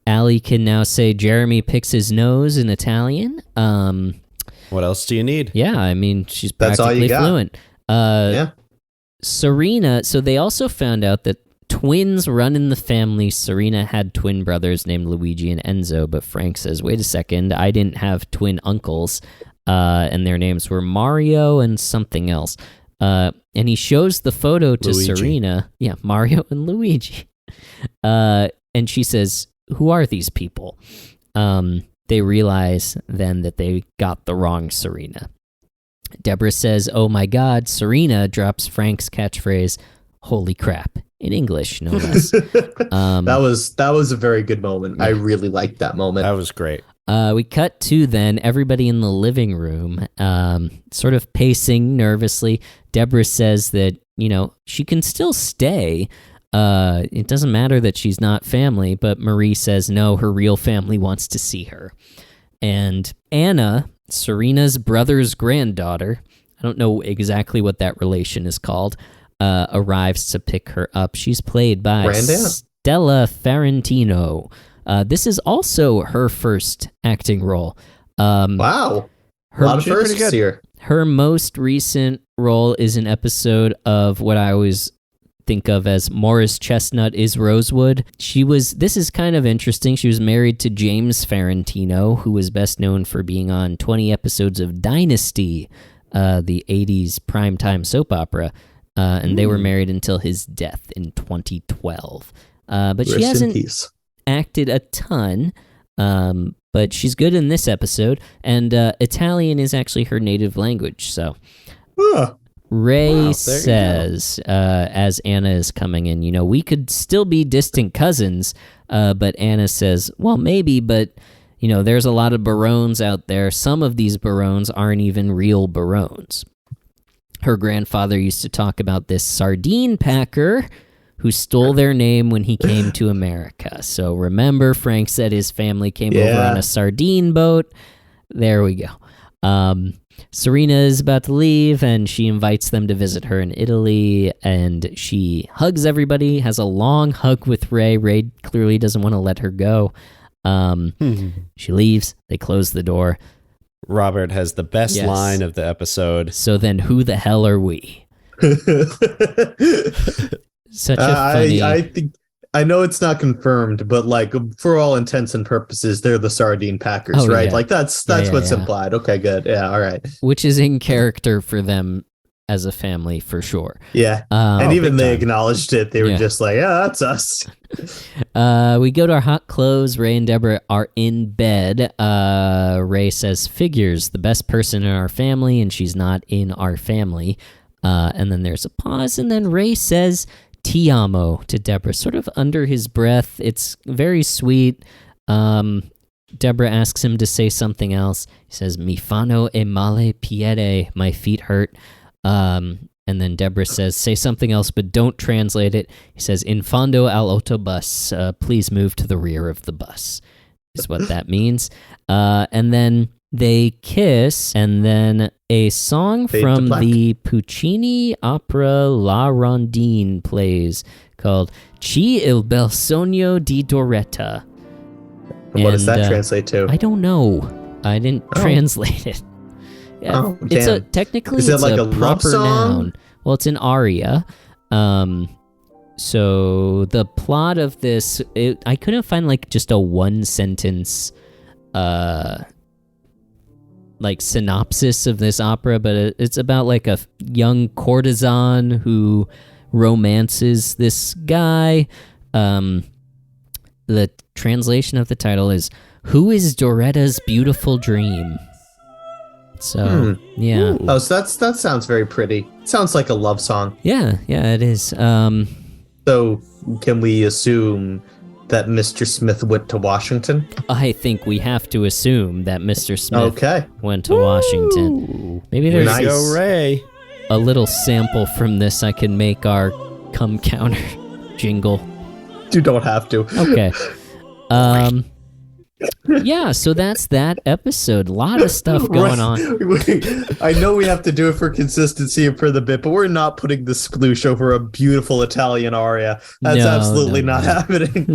Allie can now say Jeremy picks his nose in Italian. What else do you need? Yeah, I mean, she's That's practically fluent. Yeah. Serena, so they also found out that twins run in the family. Serena had twin brothers named Luigi and Enzo, but Frank says, wait a second, I didn't have twin uncles, and their names were Mario and something else. And he shows the photo to Luigi. Serena. Yeah, Mario and Luigi. And she says, who are these people? They realize then that they got the wrong Serena. Deborah says, oh my God. Serena drops Frank's catchphrase, holy crap, in English, no less. That was a very good moment. I really liked that moment. That was great. We cut to then everybody in the living room, sort of pacing nervously. Deborah says that, she can still stay. It doesn't matter that she's not family, but Marie says no, her real family wants to see her. And Anna, Serena's brother's granddaughter, I don't know exactly what that relation is called, arrives to pick her up. She's played by Stella Ferrantino. This is also her first acting role. Wow. A lot of firsts here. Her most recent role is an episode of what I always think of as Morris Chestnut is Rosewood. This is kind of interesting. She was married to James Ferrantino, who was best known for being on 20 episodes of Dynasty, the 80s primetime soap opera. And they were married until his death in 2012. But she hasn't acted a ton, but she's good in this episode. And Italian is actually her native language, so... Ray says, as Anna is coming in, we could still be distant cousins, but Anna says, well, maybe, but, there's a lot of Barones out there. Some of these Barones aren't even real Barones. Her grandfather used to talk about this sardine packer who stole their name when he came to America. So remember, Frank said his family came over on a sardine boat. There we go. Serena is about to leave, and she invites them to visit her in Italy, and she hugs everybody, has a long hug with Ray. Ray clearly doesn't want to let her go. She leaves. They close the door. Robert has the best line of the episode. So then who the hell are we? Such a funny... I think... I know it's not confirmed, but for all intents and purposes, they're the sardine packers, right? Yeah. That's what's implied. Okay, good. Yeah, all right. Which is in character for them as a family, for sure. Yeah, and even they acknowledged it. They were just like, yeah, that's us. We go to our hot clothes. Ray and Deborah are in bed. Ray says, figures, the best person in our family, and she's not in our family. And then there's a pause, and then Ray says... Ti amo to Deborah, sort of under his breath. It's very sweet. Deborah asks him to say something else. He says, mi fanno e male piede, my feet hurt. And then Deborah says, say something else, but don't translate it. He says, in fondo al autobus, please move to the rear of the bus, is what that means. And then they kiss, and then a song from the Puccini opera La Rondine plays called Ci il bel sogno di Doretta. What does that translate to? I don't know. I didn't translate it. Yeah, it's technically is it like a proper song? Noun. Well, it's an aria. So the plot of this, I couldn't find just a one sentence synopsis of this opera, but it's about a young courtesan who romances this guy. The translation of the title is "Who is Doretta's Beautiful Dream?" So yeah. Oh, so that sounds very pretty. It sounds like a love song. Yeah, it is. So can we assume that Mr. Smith went to Washington? I think we have to assume that Mr. Smith went to Washington. Maybe there's Ray. A little sample from this I can make our come counter jingle. You don't have to. Okay. Yeah, so that's that episode. A lot of stuff going on. I know we have to do it for consistency and for the bit, but we're not putting the sploosh over a beautiful Italian aria. That's absolutely not happening.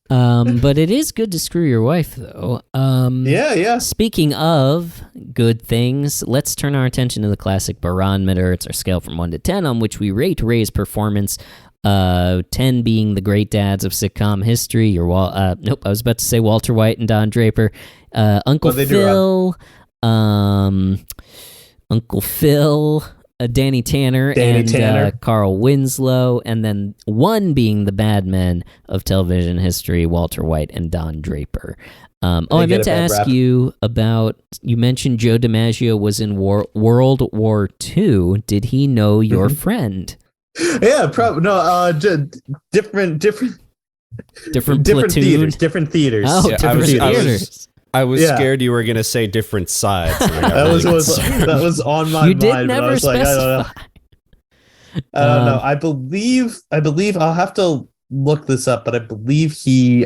But it is good to screw your wife, though. Yeah. Speaking of good things, let's turn our attention to the classic barometer. It's our scale from 1 to 10 on which we rate Ray's performance. 10 being the great dads of sitcom history. Nope, I was about to say Walter White and Don Draper. Uncle Phil, Danny Tanner, and Carl Winslow, and then 1 being the bad men of television history, Walter White and Don Draper. I meant to ask you about, you mentioned Joe DiMaggio was in World War II. Did he know your friend? Yeah, probably no. Different platoon? different theaters. Oh, yeah, different theaters. I was scared you were gonna say different sides. That was on my mind. You did never but I was specify. I don't know. I believe I'll have to look this up, but I believe he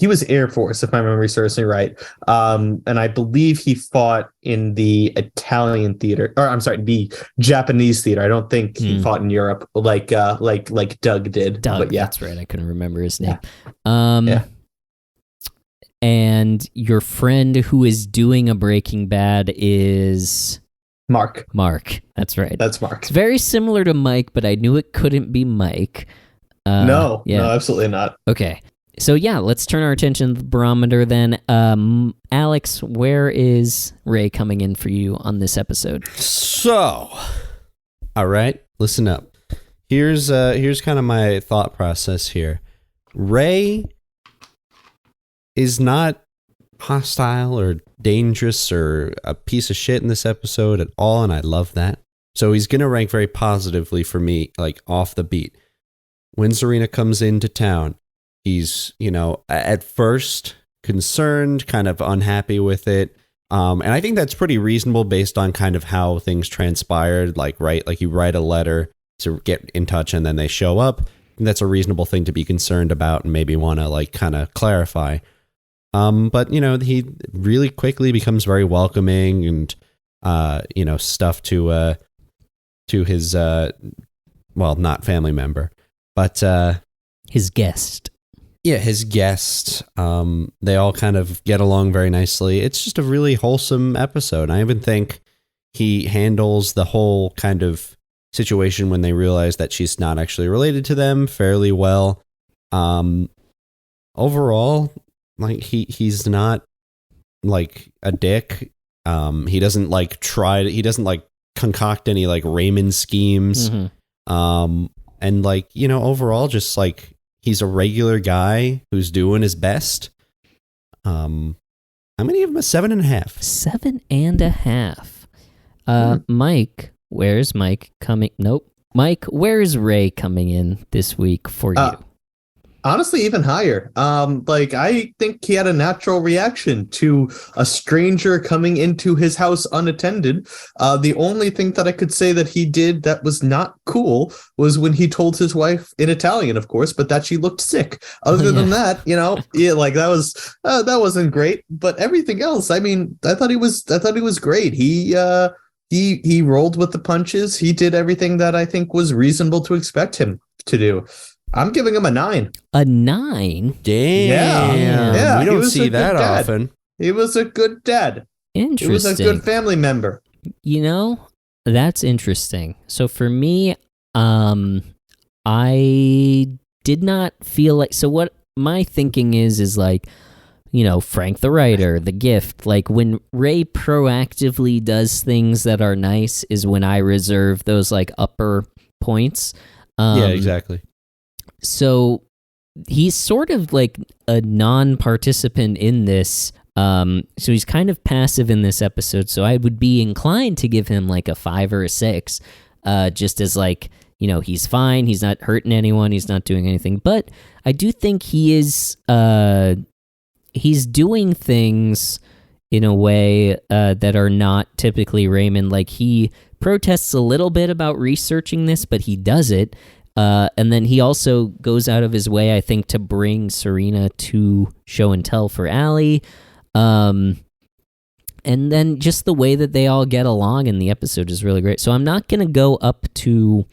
was Air Force, if my memory serves me right. And I believe he fought in the Italian theater, or I'm sorry, the Japanese theater. I don't think he fought in Europe like Doug did. But yeah, that's right. I couldn't remember his name. Yeah. And your friend who is doing a Breaking Bad is Mark. That's right. That's Mark. It's very similar to Mike, but I knew it couldn't be Mike. No, absolutely not. Okay. So yeah, let's turn our attention to the barometer then. Alex, where is Ray coming in for you on this episode? So, all right, listen up. Here's kind of my thought process here. Ray is not hostile or dangerous or a piece of shit in this episode at all, and I love that. So he's gonna rank very positively for me, like off the beat. When Serena comes into town, he's, at first concerned, kind of unhappy with it. And I think that's pretty reasonable based on kind of how things transpired. Like you write a letter to get in touch and then they show up. And that's a reasonable thing to be concerned about and maybe want to kind of clarify. But he really quickly becomes very welcoming and, stuff to his, not family member, but, his guest. Yeah, his guest. They all kind of get along very nicely. It's just a really wholesome episode. I even think he handles the whole kind of situation when they realize that she's not actually related to them fairly well. Overall, he's not like a dick. He doesn't he doesn't concoct any Raymond schemes. Mm-hmm. And overall just he's a regular guy who's doing his best. I'm going to give him a 7.5. 7.5. Mike, where's Mike coming? Nope. Mike, where is Ray coming in this week for you? Honestly, even higher. I think he had a natural reaction to a stranger coming into his house unattended. The only thing that I could say that he did that was not cool was when he told his wife, in Italian, of course, but that she looked sick. Other than that, that wasn't great. But everything else, I thought he was great. He rolled with the punches. He did everything that I think was reasonable to expect him to do. I'm giving him a 9. A 9? Damn. Yeah. We don't see that often. He was a good dad. Interesting. He was a good family member. That's interesting. So for me, I did not feel like... So what my thinking is Frank the writer, the gift. When Ray proactively does things that are nice is when I reserve those upper points. Yeah, exactly. So he's sort of a non-participant in this. So he's kind of passive in this episode. So I would be inclined to give him a 5 or a 6, just as he's fine. He's not hurting anyone. He's not doing anything. But I do think he is, he's doing things in a way that are not typically Raymond. He protests a little bit about researching this, but he does it. And then he also goes out of his way, I think, to bring Serena to show and tell for Allie. And then just the way that they all get along in the episode is really great. So I'm not going to go up to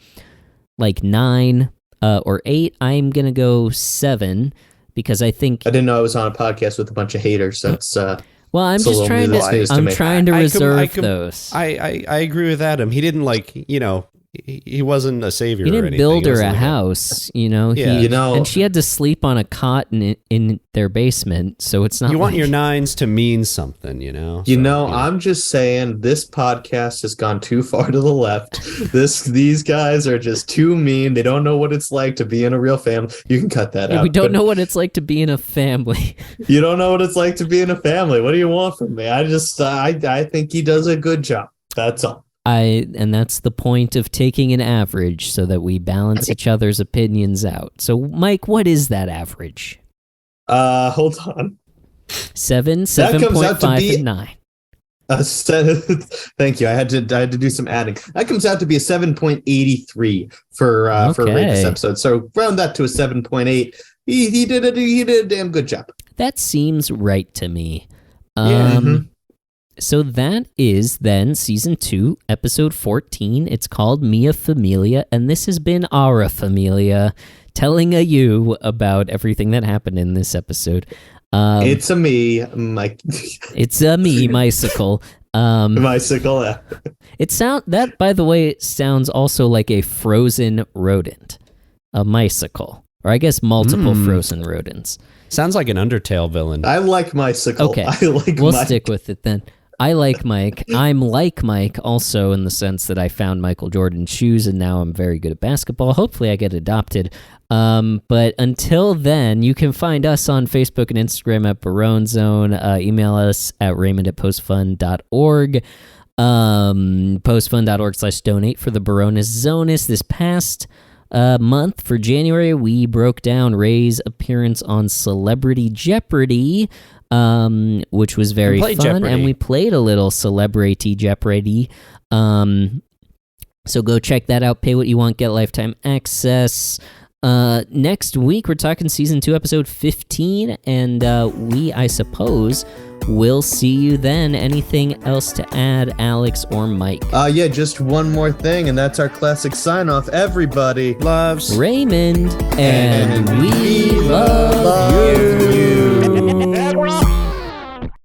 9 or 8. I'm going to go 7 because I think... I didn't know I was on a podcast with a bunch of haters. That's... Well, I'm just trying to reserve those. I agree with Adam. He didn't he wasn't a savior. He didn't or anything. build her a house, and she had to sleep on a cot in their basement. So it's not. You want your 9s to mean something, I'm just saying this podcast has gone too far to the left. These guys are just too mean. They don't know what it's like to be in a real family. You can cut that out. We don't know what it's like to be in a family. You don't know what it's like to be in a family. What do you want from me? I think he does a good job. That's all. And that's the point of taking an average so that we balance each other's opinions out. So, Mike, what is that average? Hold on. 7, 7.5, and 9. Thank you. I had to do some adding. That comes out to be a 7.83 for Ray this episode. So round that to a 7.8. He did a damn good job. That seems right to me. Yeah. So that is then season 2, episode 14. It's called Mia Familia, and this has been Aura Familia telling you about everything that happened in this episode. It's a me, Mike. It's a me, Mycicle. Mycicle. Yeah. That, by the way, sounds also like a frozen rodent, a Mycicle, or I guess multiple frozen rodents. Sounds like an Undertale villain. I like Mycicle. Okay, we'll Mike. Stick with it then. I like Mike. I'm like Mike also in the sense that I found Michael Jordan's shoes and now I'm very good at basketball. Hopefully I get adopted. But until then, you can find us on Facebook and Instagram at Barone Zone. Email us at raymond@postfund.org. Postfund.org/donate for the Baroness Zonus. This past month for January, we broke down Ray's appearance on Celebrity Jeopardy, which was very fun, Jeopardy. And we played a little Celebrity Jeopardy. So go check that out. Pay what you want, get lifetime access. Next week, we're talking season 2, episode 15, and I suppose, we'll see you then. Anything else to add, Alex or Mike? Yeah, just one more thing, and that's our classic sign-off. Everybody loves Raymond, and we love you.